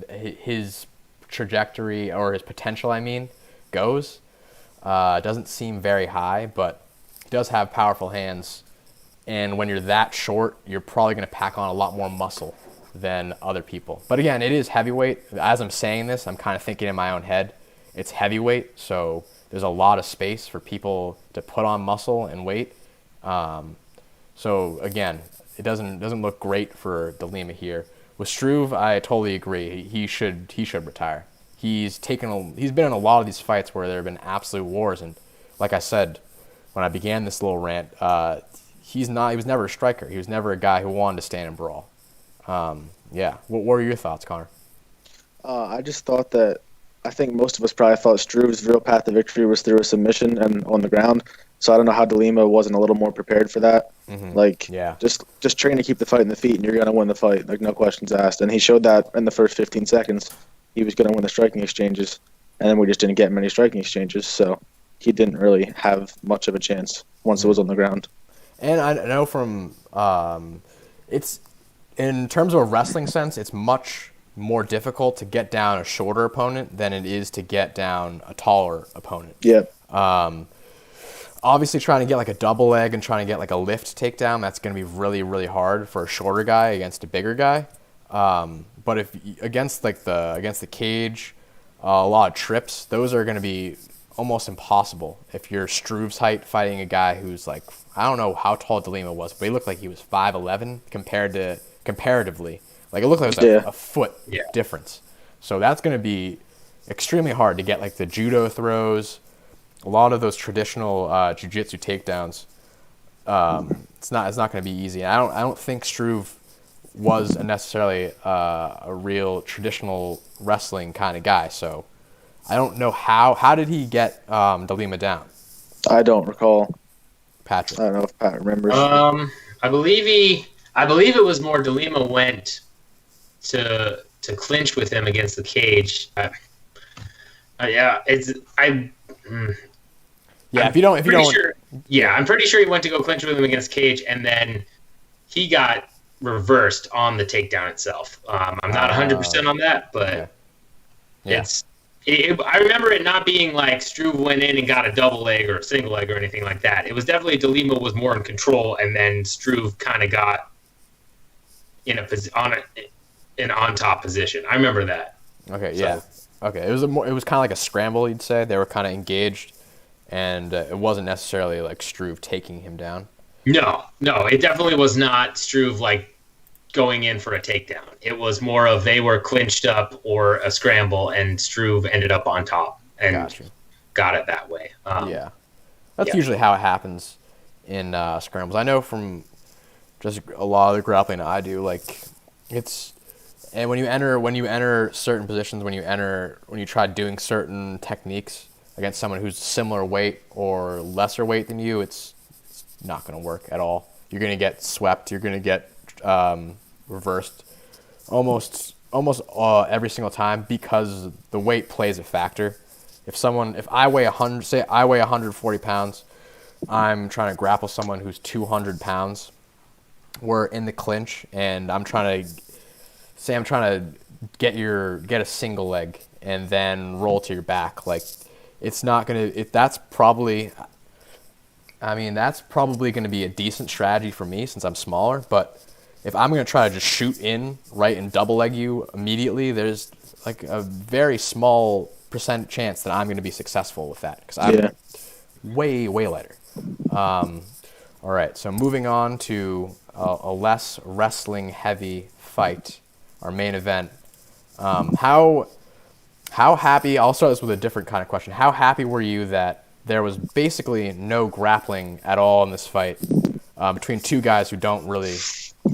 his trajectory or his potential, goes. It doesn't seem very high, but he does have powerful hands. And when you're that short, you're probably going to pack on a lot more muscle than other people. But again, it is heavyweight. As I'm saying this, I'm kind of thinking in my own head, it's heavyweight, so there's a lot of space for people to put on muscle and weight. So again, it doesn't look great for DeLima here. With Struve, I totally agree. He should retire. He's been in a lot of these fights where there have been absolute wars, and like I said when I began this little rant, he was never a striker. He was never a guy who wanted to stand and brawl. Yeah. What were your thoughts, Connor? I just thought that I think most of us probably thought Struve's real path to victory was through a submission and on the ground. So I don't know how DeLima wasn't a little more prepared for that. Yeah. Just train to keep the fight in the feet, and you're gonna win the fight. Like, no questions asked. And he showed that in the first 15 seconds. He was gonna win the striking exchanges, and then we just didn't get many striking exchanges. So he didn't really have much of a chance once it was on the ground. And I know from it's in terms of a wrestling sense, it's much more difficult to get down a shorter opponent than it is to get down a taller opponent. Yeah. Obviously, trying to get like a double leg and trying to get like a lift takedown, that's going to be really, really hard for a shorter guy against a bigger guy. But if against the cage, a lot of trips, those are going to be almost impossible. If you're Struve's height fighting a guy who's like, I don't know how tall DeLima was, but he looked like he was 5'11" comparatively. Like, it looked like it was a foot difference. So that's going to be extremely hard to get like the judo throws, a lot of those traditional jiu-jitsu takedowns. It's not going to be easy. I don't think Struve was necessarily a real traditional wrestling kind of guy. So I don't know how did he get DeLima down? I don't recall. Patrick. I don't know if Pat remembers. I believe it was more DeLima went to clinch with him against the cage. I'm pretty sure he went to go clinch with him against cage, and then he got reversed on the takedown itself. I'm not 100% on that, but I remember it not being like Struve went in and got a double leg or a single leg or anything like that. It was definitely DeLima was more in control, and then Struve kind of got in an on top position. I remember that. Okay, yeah. Okay, it was kind of like a scramble, you'd say. They were kind of engaged, and it wasn't necessarily like Struve taking him down. No, it definitely was not Struve like going in for a takedown. It was more of they were clinched up or a scramble, and Struve ended up on top and got it that way. That's usually how it happens in scrambles. I know from just a lot of the grappling I do, like and when you enter certain positions, when you try doing certain techniques against someone who's similar weight or lesser weight than you, it's not going to work at all. You're going to get swept. You're going to get reversed almost every single time because the weight plays a factor. If I weigh 140 pounds, I'm trying to grapple someone who's 200 pounds. We're in the clinch, and I'm trying to get a single leg and then roll to your back. Like, it's not gonna. That's probably gonna be a decent strategy for me since I'm smaller. But if I'm gonna try to just shoot in right and double leg you immediately, there's like a very small % chance that I'm gonna be successful with that because I'm way lighter. All right, so moving on to a less wrestling heavy fight, our main event. How happy? I'll start this with a different kind of question. How happy were you that there was basically no grappling at all in this fight between two guys who don't really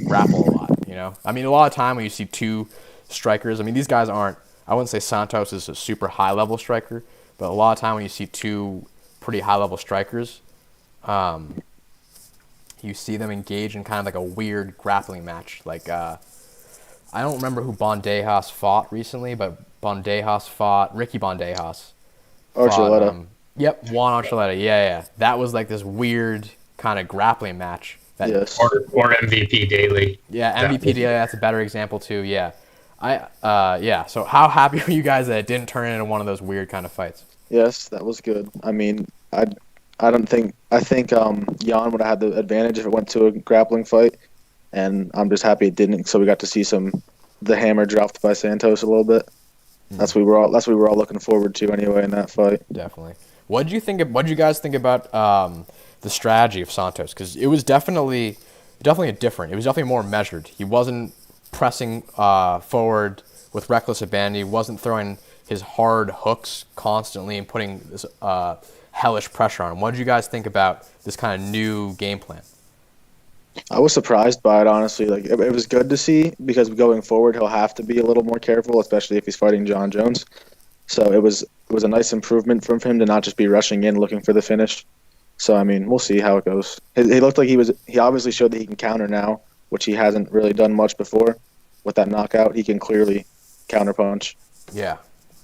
grapple a lot? You know, I mean, a lot of time when you see two strikers, I mean, these guys aren't. I wouldn't say Santos is a super high level striker, but a lot of time when you see two pretty high level strikers, you see them engage in kind of like a weird grappling match. Like, I don't remember who Bandejas fought recently, but Bandejas fought Ricky Bandejas. Archuleta. Juan Archuleta. Yeah. That was like this weird kind of grappling match. Or MVP Daily. Yeah, MVP Daily. That's a better example too. Yeah. So how happy were you guys that it didn't turn into one of those weird kind of fights? Yes, that was good. I mean, I I think Jan would have had the advantage if it went to a grappling fight, and I'm just happy it didn't. So we got to see the hammer dropped by Santos a little bit. That's what we were all looking forward to anyway in that fight. Definitely. What did you guys think about the strategy of Santos? Because it was definitely different. It was definitely more measured. He wasn't pressing forward with reckless abandon. He wasn't throwing his hard hooks constantly and putting this hellish pressure on him. What did you guys think about this kind of new game plan? I was surprised by it, honestly. Like it was good to see because going forward he'll have to be a little more careful, especially if he's fighting John Jones. So it was a nice improvement from him to not just be rushing in looking for the finish. So I mean, we'll see how it goes. He looked like he obviously showed that he can counter now, which he hasn't really done much before. With that knockout, he can clearly counterpunch. Yeah.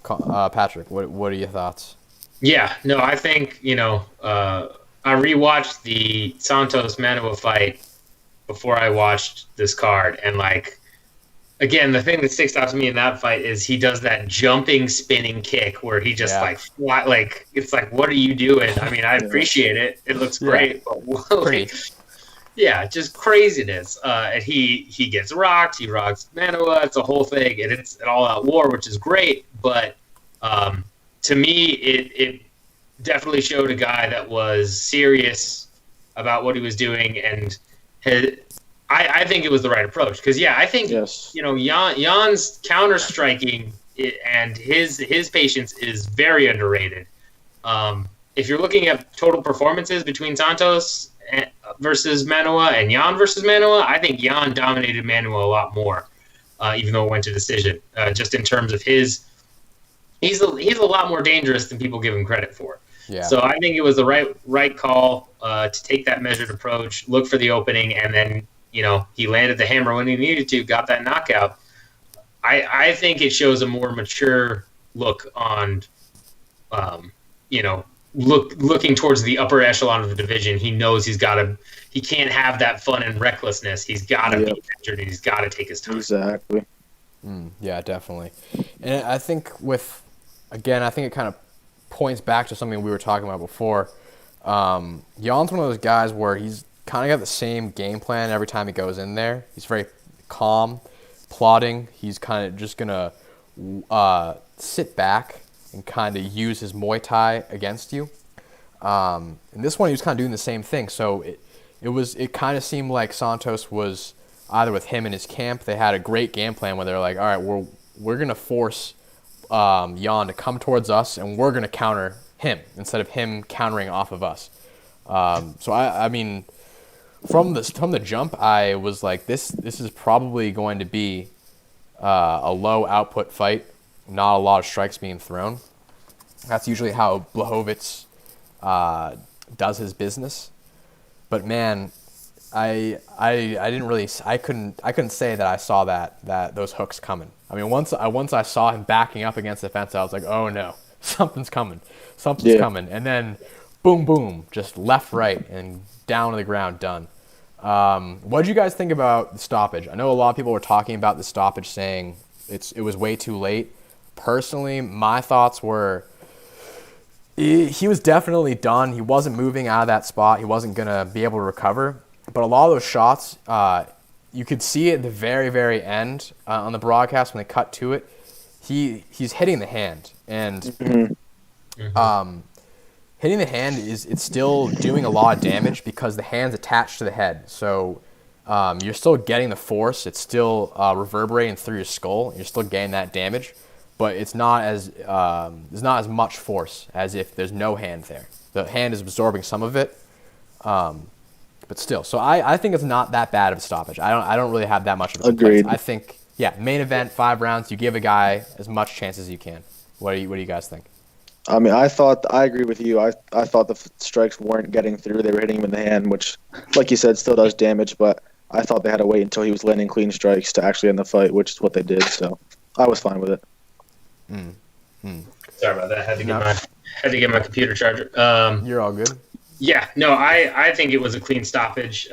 Patrick, what are your thoughts? Yeah, no, I think, I rewatched the Santos Manoa fight before I watched this card, and again, the thing that sticks out to me in that fight is he does that jumping spinning kick where he just flat, it's like, what are you doing? I mean, I appreciate it. It looks great, but just craziness. And he gets rocked. He rocks Manoa. It's a whole thing, and it's an all-out war, which is great. But to me, it definitely showed a guy that was serious about what he was doing, and I think it was the right approach. Because I think Jan's counter striking and his patience is very underrated. If you're looking at total performances between Santos versus Manoa and Jan versus Manoa, I think Jan dominated Manoa a lot more, even though it went to decision. Just in terms of he's a lot more dangerous than people give him credit for. Yeah. So I think it was the right call to take that measured approach, look for the opening, and then he landed the hammer when he needed to, got that knockout. I think it shows a more mature look on, looking towards the upper echelon of the division. He knows he can't have that fun and recklessness. He's got to be measured, and he's got to take his time. Exactly. Yeah, definitely. And I think I think it kind of points back to something we were talking about before. Jan's one of those guys where he's kind of got the same game plan every time he goes in there. He's very calm, plodding. He's kind of just going to sit back and kind of use his Muay Thai against you. And this one, he was kind of doing the same thing. So it kind of seemed like Santos was either with him in his camp. They had a great game plan where they're like, all right, we're going to force Jan to come towards us, and we're going to counter him instead of him countering off of us. So I mean, from the jump, I was like, this is probably going to be a low output fight, not a lot of strikes being thrown. That's usually how Blachowicz does his business. But man, I couldn't say that I saw that those hooks coming. I mean, once I saw him backing up against the fence, I was like, oh no, something's coming, and then boom, boom, just left, right, and down to the ground, done. What did you guys think about the stoppage? I know a lot of people were talking about the stoppage, saying it was way too late. Personally, my thoughts were he was definitely done. He wasn't moving out of that spot. He wasn't going to be able to recover. But a lot of those shots, you could see at the very, very end on the broadcast when they cut to it, he's hitting the hand. And hitting the hand it's still doing a lot of damage because the hand's attached to the head. So you're still getting the force. It's still reverberating through your skull. You're still getting that damage. But it's not as there's not as much force as if there's no hand there. The hand is absorbing some of it, but still. So I think it's not that bad of a stoppage. I don't really have that much of a complaint. Agreed. I think main event, 5 rounds. You give a guy as much chance as you can. What do you guys think? I mean, I agree with you. I thought the strikes weren't getting through. They were hitting him in the hand, which, like you said, still does damage. But I thought they had to wait until he was landing clean strikes to actually end the fight, which is what they did. So I was fine with it. Sorry about that. Had to get my computer charger. You're all good. Yeah, no, I think it was a clean stoppage.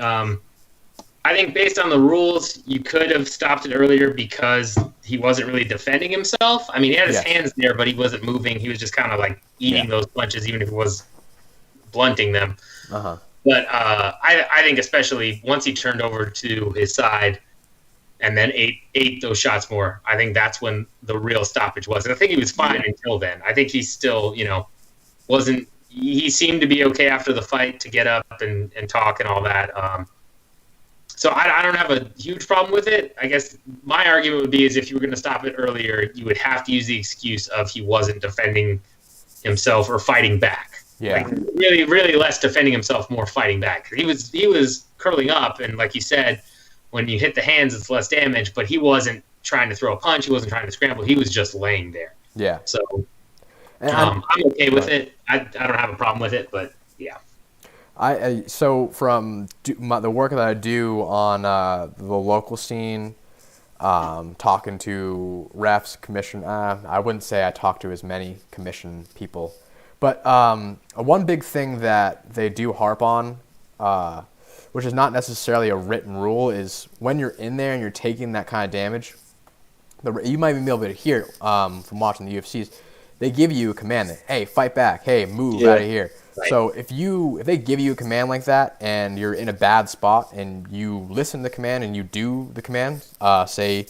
I think based on the rules, you could have stopped it earlier because he wasn't really defending himself. I mean, he had his hands there, but he wasn't moving. He was just kind of like eating those punches, even if it was blunting them. Uh-huh. But I think especially once he turned over to his side and then ate those shots more, I think that's when the real stoppage was. And I think he was fine until then. I think he still, wasn't – he seemed to be okay after the fight to get up and talk and all that. So I don't have a huge problem with it. I guess my argument would be is if you were going to stop it earlier, you would have to use the excuse of he wasn't defending himself or fighting back. Yeah. Like really, really less defending himself, more fighting back. He was curling up, and like you said, when you hit the hands, it's less damage. But he wasn't trying to throw a punch. He wasn't trying to scramble. He was just laying there. Yeah. So I'm okay with it. I don't have a problem with it, but yeah. So from the work that I do on the local scene, talking to refs, commission. I wouldn't say I talk to as many commission people. But one big thing that they do harp on, which is not necessarily a written rule, is when you're in there and you're taking that kind of damage, you might even be able to hear it from watching the UFCs. They give you a command that, hey, fight back, hey, move out of here. Right. So if they give you a command like that and you're in a bad spot and you listen to the command and you do the command, say,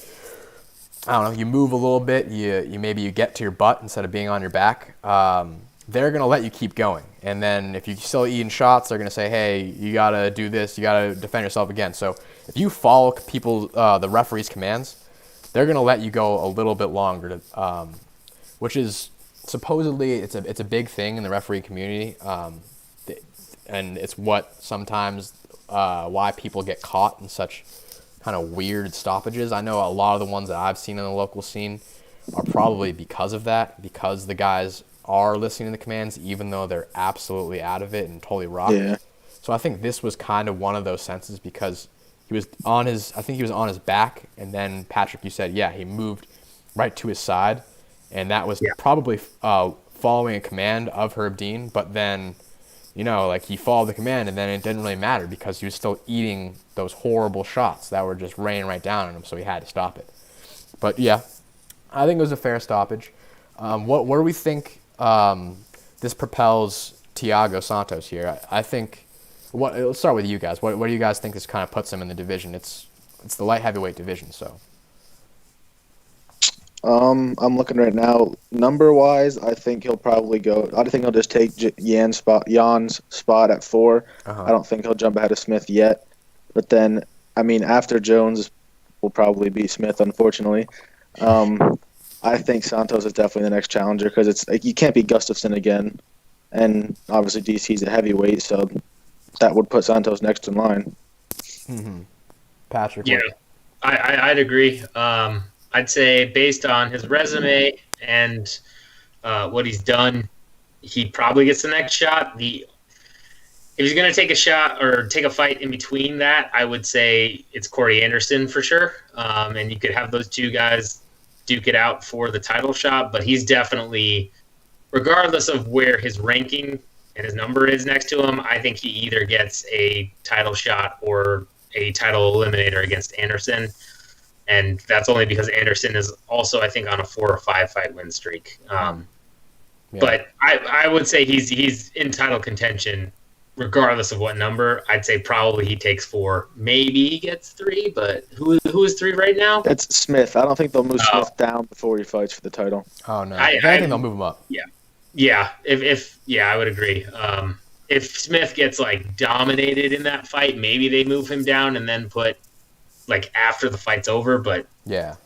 I don't know, you move a little bit, maybe you get to your butt instead of being on your back, they're going to let you keep going. And then if you're still eating shots, they're going to say, hey, you got to do this, you got to defend yourself again. So if you follow the referee's commands, they're going to let you go a little bit longer, which is supposedly it's a big thing in the referee community, and it's what sometimes why people get caught in such kind of weird stoppages. I know a lot of the ones that I've seen in the local scene are probably because of that, because the guys are listening to the commands even though they're absolutely out of it and totally rocked. Yeah. So I think this was kind of one of those senses because he was on his back, and then Patrick, you said, yeah, he moved right to his side. And that was probably following a command of Herb Dean, but then, he followed the command, and then it didn't really matter because he was still eating those horrible shots that were just raining right down on him, so he had to stop it. But yeah, I think it was a fair stoppage. Where do we think this propels Thiago Santos here? I think. Let's start with you guys. What do you guys think this kind of puts him in the division? It's the light heavyweight division, so. I'm looking right now. Number-wise, I think he'll probably go. I think he'll just take Jan's spot at 4. Uh-huh. I don't think he'll jump ahead of Smith yet. But then, after Jones will probably beat Smith, unfortunately. I think Santos is definitely the next challenger because it's like you can't beat Gustafsson again, and obviously DC's a heavyweight, so that would put Santos next in line. Mm-hmm. Patrick, yeah, I'd agree. I'd say based on his resume and what he's done, he probably gets the next shot. If he's going to take a shot or take a fight in between that, I would say it's Corey Anderson for sure. And you could have those two guys duke it out for the title shot. But he's definitely, regardless of where his ranking and his number is next to him, I think he either gets a title shot or a title eliminator against Anderson. And that's only because Anderson is also, I think, on a 4 or 5 fight win streak. But I would say he's in title contention regardless of what number. I'd say probably he takes 4. Maybe he gets 3, but who is 3 right now? It's Smith. I don't think they'll move Smith down before he fights for the title. Oh, no. I think they'll move him up. Yeah. Yeah. I would agree. If Smith gets, dominated in that fight, maybe they move him down and then put after the fight's over, but yeah,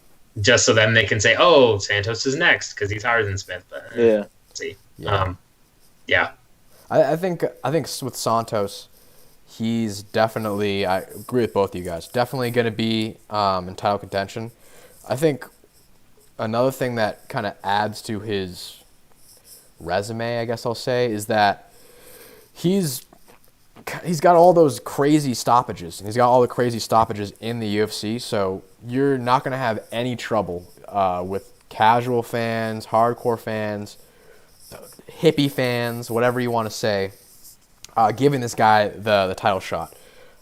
just so then they can say, "Oh, Santos is next" because he's higher than Smith. But let's see, yeah. I think with Santos, he's definitely. I agree with both of you guys. Definitely going to be in title contention. I think another thing that kind of adds to his resume, I guess I'll say, is that he's got all those crazy stoppages, and he's got all the crazy stoppages in the UFC, so you're not going to have any trouble with casual fans, hardcore fans, hippie fans, whatever you want to say, giving this guy the title shot.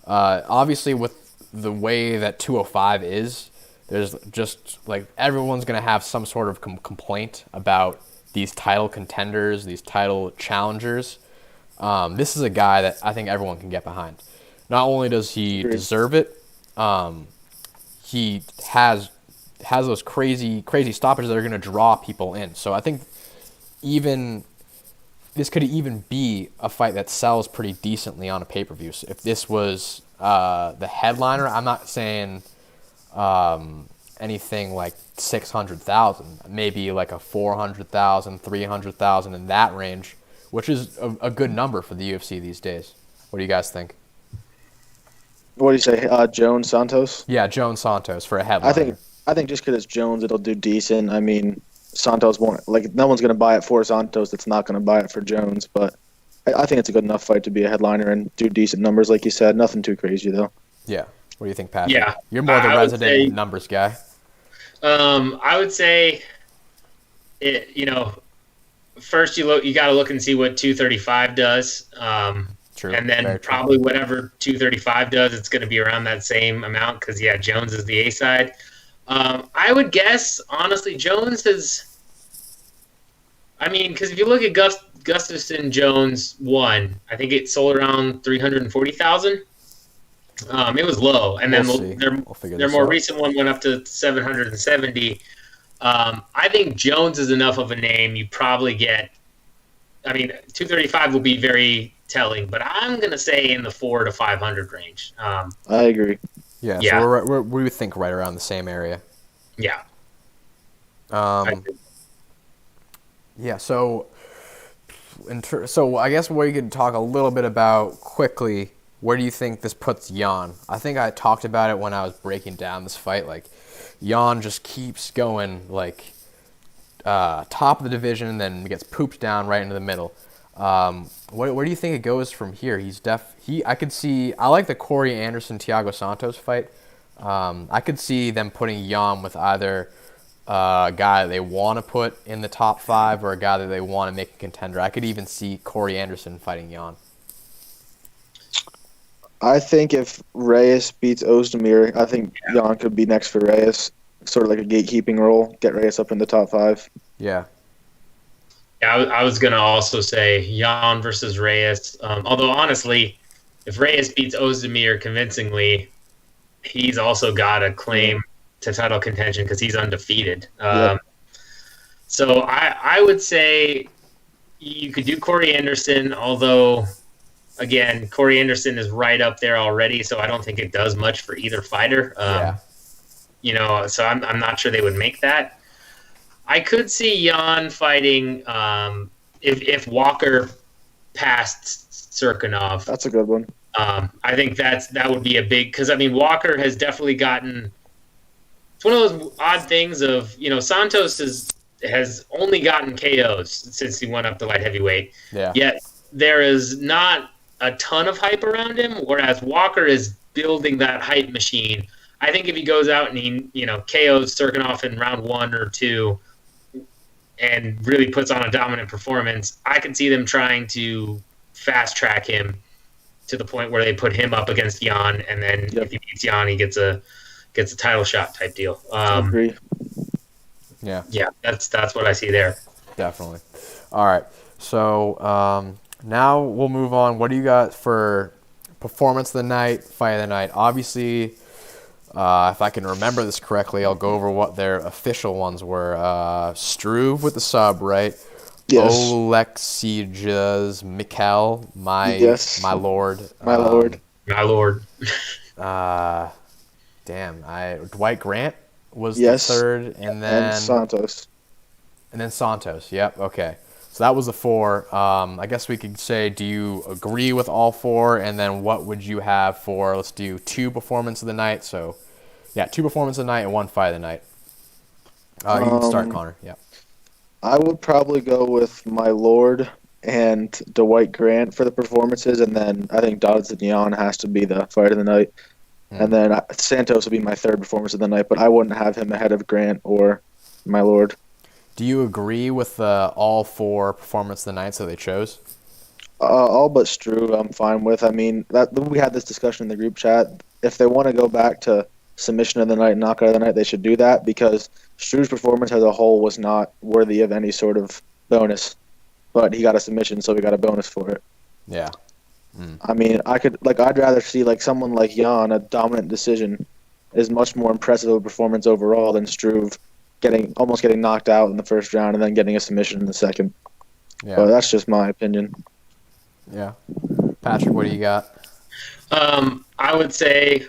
Obviously, with the way that 205 is, there's just, everyone's going to have some sort of complaint about these title contenders, these title challengers. This is a guy that I think everyone can get behind. Not only does he deserve it, he has those crazy stoppages that are going to draw people in. So I think this could even be a fight that sells pretty decently on a pay-per-view. So if this was the headliner, I'm not saying anything like 600,000, maybe like a 400,000, 300,000 in that range, which is a good number for the UFC these days. What do you guys think? What do you say, Jones Santos? Yeah, Jones Santos for a headliner. I think just because it's Jones, it'll do decent. I mean, Santos won't, like, no one's going to buy it for Santos that's not going to buy it for Jones, but I think it's a good enough fight to be a headliner and do decent numbers, like you said. Nothing too crazy, though. Yeah. What do you think, Patrick? Yeah. You're more the resident numbers guy. I would say, first you got to look and see what 235 does. True. And then probably whatever 235 does, it's going to be around that same amount because, Jones is the A side. I would guess, honestly, Jones has – I mean, because if you look at Gustafsson Jones 1, I think it sold around 340,000. It was low. And then their more recent one went up to 770. I think Jones is enough of a name. You probably get – I mean, 235 will be very – telling, but I'm gonna say in the 400 to 500 range. I agree. Yeah, so we would think right around the same area. Yeah. Yeah. So, so I guess we could talk a little bit about quickly. Where do you think this puts Jan? I think I talked about it when I was breaking down this fight. Like, Jan just keeps going like top of the division, and then gets pooped down right into the middle. Where do you think it goes from here? I like the Corey Anderson-Thiago Santos fight. I could see them putting Jan with either a guy they want to put in the top 5 or a guy that they want to make a contender. I could even see Corey Anderson fighting Jan. I think if Reyes beats Ozdemir, I think Jan could be next for Reyes. Sort of like a gatekeeping role, get Reyes up in the top 5. Yeah. I was going to also say Jan versus Reyes. Although, honestly, if Reyes beats Ozdemir convincingly, he's also got a claim to title contention because he's undefeated. So I would say you could do Corey Anderson, although, again, Corey Anderson is right up there already, so I don't think it does much for either fighter. So I'm not sure they would make that. I could see Jan fighting if Walker passed Serkinov. That's a good one. I think that would be a big, because I mean Walker has definitely gotten. It's one of those odd things of Santos has only gotten KOs since he went up to light heavyweight. Yeah. Yet there is not a ton of hype around him, whereas Walker is building that hype machine. I think if he goes out and he KOs Serkinov in round 1 or 2. And really puts on a dominant performance, I can see them trying to fast track him to the point where they put him up against Jan, and then if he beats Jan, he gets a title shot type deal. I agree. Yeah, that's what I see there. Definitely. All right, so now we'll move on. What do you got for performance of the night, fight of the night? Obviously, if I can remember this correctly, I'll go over what their official ones were. Struve with the sub, right? Yes. Oleksijas Mikkel, my lord. My lord. My lord. Dwight Grant was the third, and Santos. And then Santos, yep, okay. So that was the 4. I guess we could say, do you agree with all 4? And then what would you have for, let's do 2 performance of the night. So, 2 performance of the night and 1 fight of the night. You can start, Connor. Yeah. I would probably go with my lord and Dwight Grant for the performances, and then I think Dodson Jan has to be the fight of the night. And then Santos would be my 3rd performance of the night, but I wouldn't have him ahead of Grant or my lord. Do you agree with all 4 performance of the nights that they chose? All but Struve I'm fine with. I mean, we had this discussion in the group chat. If they want to go back to submission of the night, knockout of the night, they should do that because Struve's performance as a whole was not worthy of any sort of bonus. But he got a submission, so we got a bonus for it. Yeah. I mean, I'd rather see like someone like Jan, a dominant decision, is much more impressive of a performance overall than Struve almost getting knocked out in the first round and then getting a submission in the second. Yeah. But that's just my opinion. Yeah. Patrick, what do you got? I would say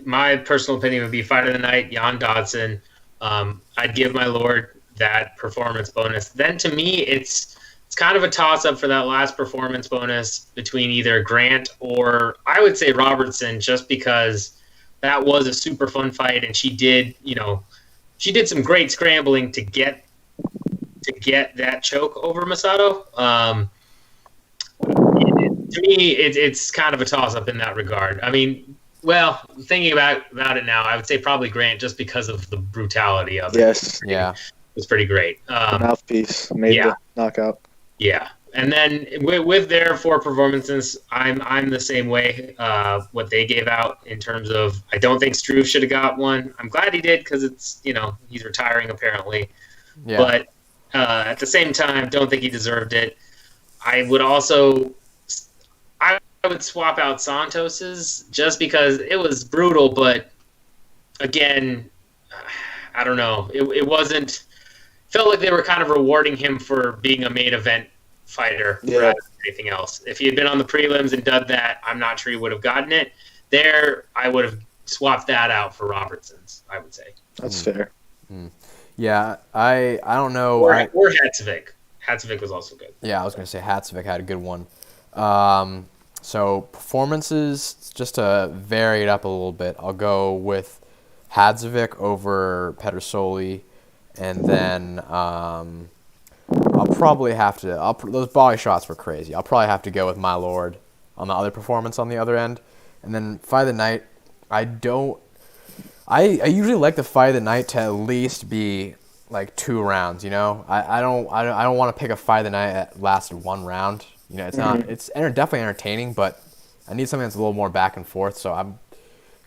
my personal opinion would be fight of the night, Jan Dodson. I'd give my lord that performance bonus. Then to me, it's kind of a toss-up for that last performance bonus between either Grant or I would say Robertson, just because that was a super fun fight, and she did some great scrambling to get that choke over Masato. To me, it's kind of a toss-up in that regard. I mean, well, thinking about it now, I would say probably Grant, just because of the brutality of it. Yes. Yeah. It was pretty great. Mouthpiece made the knockout. Yeah. And then with their 4 performances, I'm the same way. What they gave out in terms of, I don't think Struve should have got one. I'm glad he did, because it's, he's retiring apparently. Yeah. But at the same time, don't think he deserved it. I would swap out Santos's, just because it was brutal, but again, I don't know. It wasn't. Felt like they were kind of rewarding him for being a main event fighter rather than anything else. If he had been on the prelims and done that, I'm not sure he would have gotten it. There, I would have swapped that out for Robertson's, I would say. That's fair. Yeah, I don't know. Or Hatzvik. Hatzvik was also good. Yeah, I was going to say Hatzvik had a good one. So performances, just to vary it up a little bit, I'll go with Hadzovic over Pedersoli, and then I'll probably have to. Those body shots were crazy. I'll probably have to go with my lord on the other performance on the other end, and then fight of the night. I usually like the fight of the night to at least be like 2 rounds. I don't want to pick a fight of the night that lasted 1 round. It's not. It's definitely entertaining, but I need something that's a little more back and forth. So I'm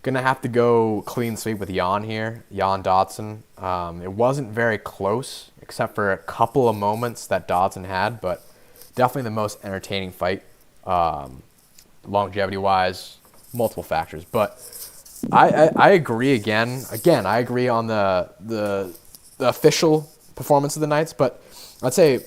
gonna have to go clean sweep with Jan here, Jan Dodson. It wasn't very close, except for a couple of moments that Dodson had, but definitely the most entertaining fight, longevity-wise, multiple factors. But I agree again. I agree on the official performance of the nights, but I'd say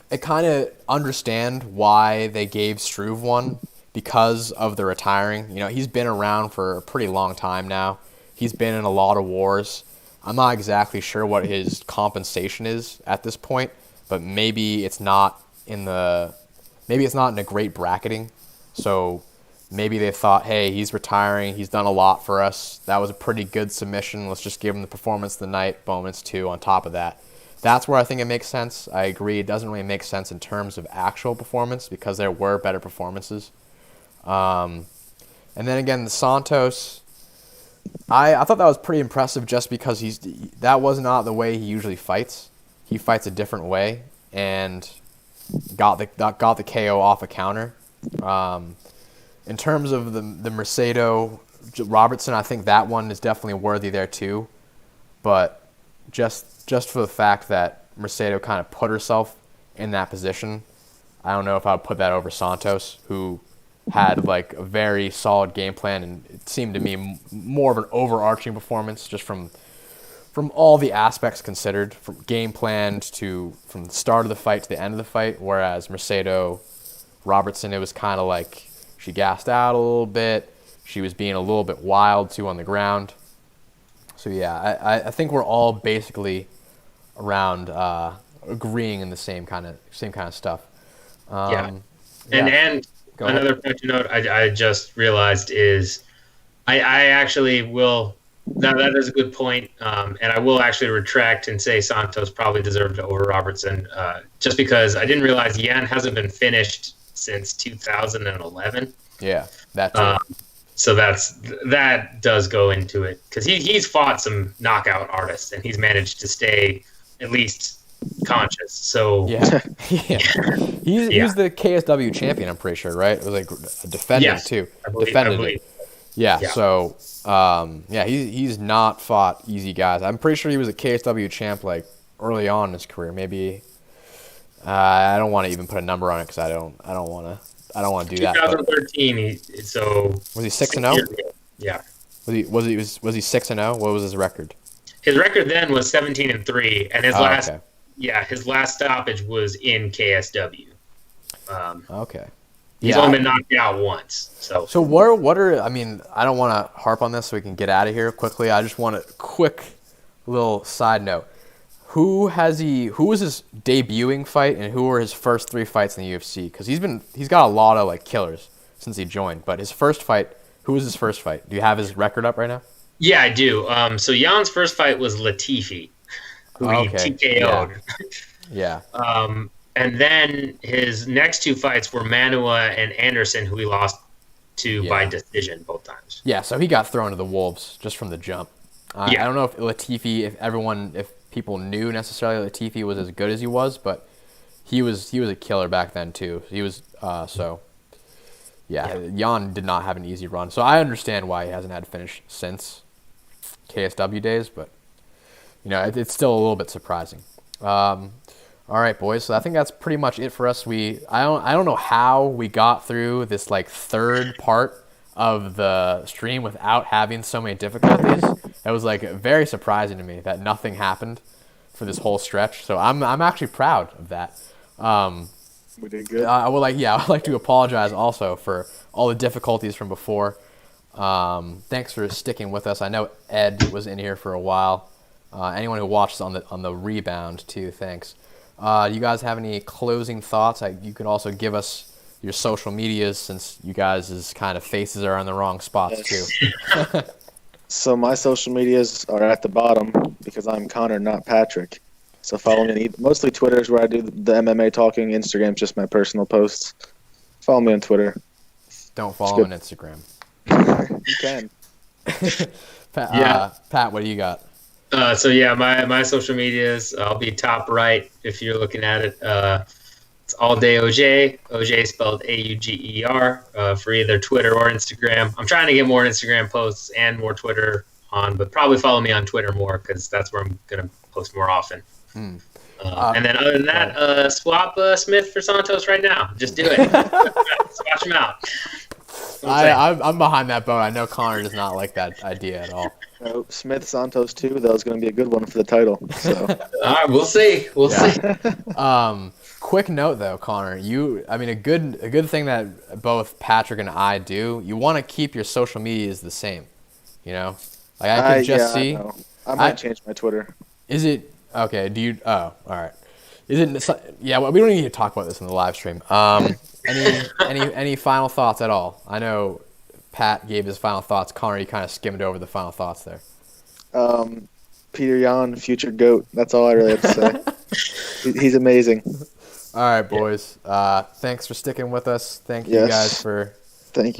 I kind of understand why they gave Struve one, because of the retiring. He's been around for a pretty long time now. He's been in a lot of wars. I'm not exactly sure what his compensation is at this point, but maybe it's not in a great bracketing. So maybe they thought, hey, he's retiring. He's done a lot for us. That was a pretty good submission. Let's just give him the performance of the night, bonus 2 on top of that. That's where I think it makes sense. I agree. It doesn't really make sense in terms of actual performance, because there were better performances. And then again, the Santos, I thought that was pretty impressive, just because that was not the way he usually fights. He fights a different way, and got the KO off a counter. In terms of the Mercedo Robertson, I think that one is definitely worthy there too. But just for the fact that Mercedo kind of put herself in that position, I don't know if I would put that over Santos, who had like a very solid game plan, and it seemed to me more of an overarching performance, just from all the aspects considered, from game planned from the start of the fight to the end of the fight. Whereas Mercedo Robertson, it was kind of like she gassed out a little bit. She was being a little bit wild too on the ground. So yeah, I think we're all basically around agreeing in the same kind of stuff. And another point to note, I just realized is I actually will. That is a good point, and I will actually retract and say Santos probably deserved it over Robertson, just because I didn't realize Yan hasn't been finished since 2011. Yeah, that too. So that does go into it, because he's fought some knockout artists, and he's managed to stay at least conscious. So yeah. He's the KSW champion, I'm pretty sure, right? It was like a defendant too. I believe. Yeah. So he's not fought easy guys. I'm pretty sure he was a KSW champ like early on in his career. Maybe I don't want to even put a number on it, because I don't want to I don't want to do that. 2013. So Was he 6-0? Yeah. Was he 6-0? What was his record? His record then was 17-3, and his his last stoppage was in KSW. Okay. He's only been knocked out once. So what are I mean, I don't want to harp on this so we can get out of here quickly. I just want a quick little side note. Who was his debuting fight, and who were his first 3 fights in the UFC? Because he's got a lot of like killers since he joined. But his first fight, who was his first fight? Do you have his record up right now? Yeah, I do. So Jan's first fight was Latifi, who he TKO'd. Yeah. And then his next 2 fights were Manua and Anderson, who he lost to by decision both times. Yeah, so he got thrown to the wolves just from the jump. I don't know if Latifi, if people knew necessarily Latifi was as good as he was, but he was a killer back then too. He was Jan did not have an easy run. So I understand why he hasn't had a finish since KSW days, but it's still a little bit surprising. All right, boys. So I think that's pretty much it for us. I don't know how we got through this like third part of the stream without having so many difficulties. It was like very surprising to me that nothing happened for this whole stretch. So I'm actually proud of that. We did good. I would like to apologize also for all the difficulties from before. Thanks for sticking with us. I know Ed was in here for a while. Anyone who watched on the rebound too, thanks. Do you guys have any closing thoughts? You can also give us your social medias, since you guys' kind of faces are in the wrong spots too. So my social medias are at the bottom because I'm Connor, not Patrick. So follow me. Mostly Twitter is where I do the MMA talking. Instagram's just my personal posts. Follow me on Twitter. Don't follow on Instagram. You can. Pat, what do you got? My social medias, I'll be top right if you're looking at it. It's all day OJ. OJ spelled AUGER for either Twitter or Instagram. I'm trying to get more Instagram posts and more Twitter on, but probably follow me on Twitter more because that's where I'm going to post more often. And then other than that, swap Smith for Santos right now. Just do it. Swatch him out. I'm behind that boat. I know Connor does not like that idea at all. No, Smith Santos too. That was going to be a good one for the title. So. All right, we'll see. We'll see. Quick note though, Connor. A good thing that both Patrick and I do. You want to keep your social medias the same. I can just see. I might change my Twitter. Is it okay? Do you? Oh, all right. Is it? Yeah. Well, we don't need to talk about this in the live stream. Any final thoughts at all? I know Pat gave his final thoughts. Connor, you kind of skimmed over the final thoughts there. Peter Yan, future GOAT. That's all I really have to say. He's amazing. All right, boys. Thanks for sticking with us. Thank you guys for. Thank you.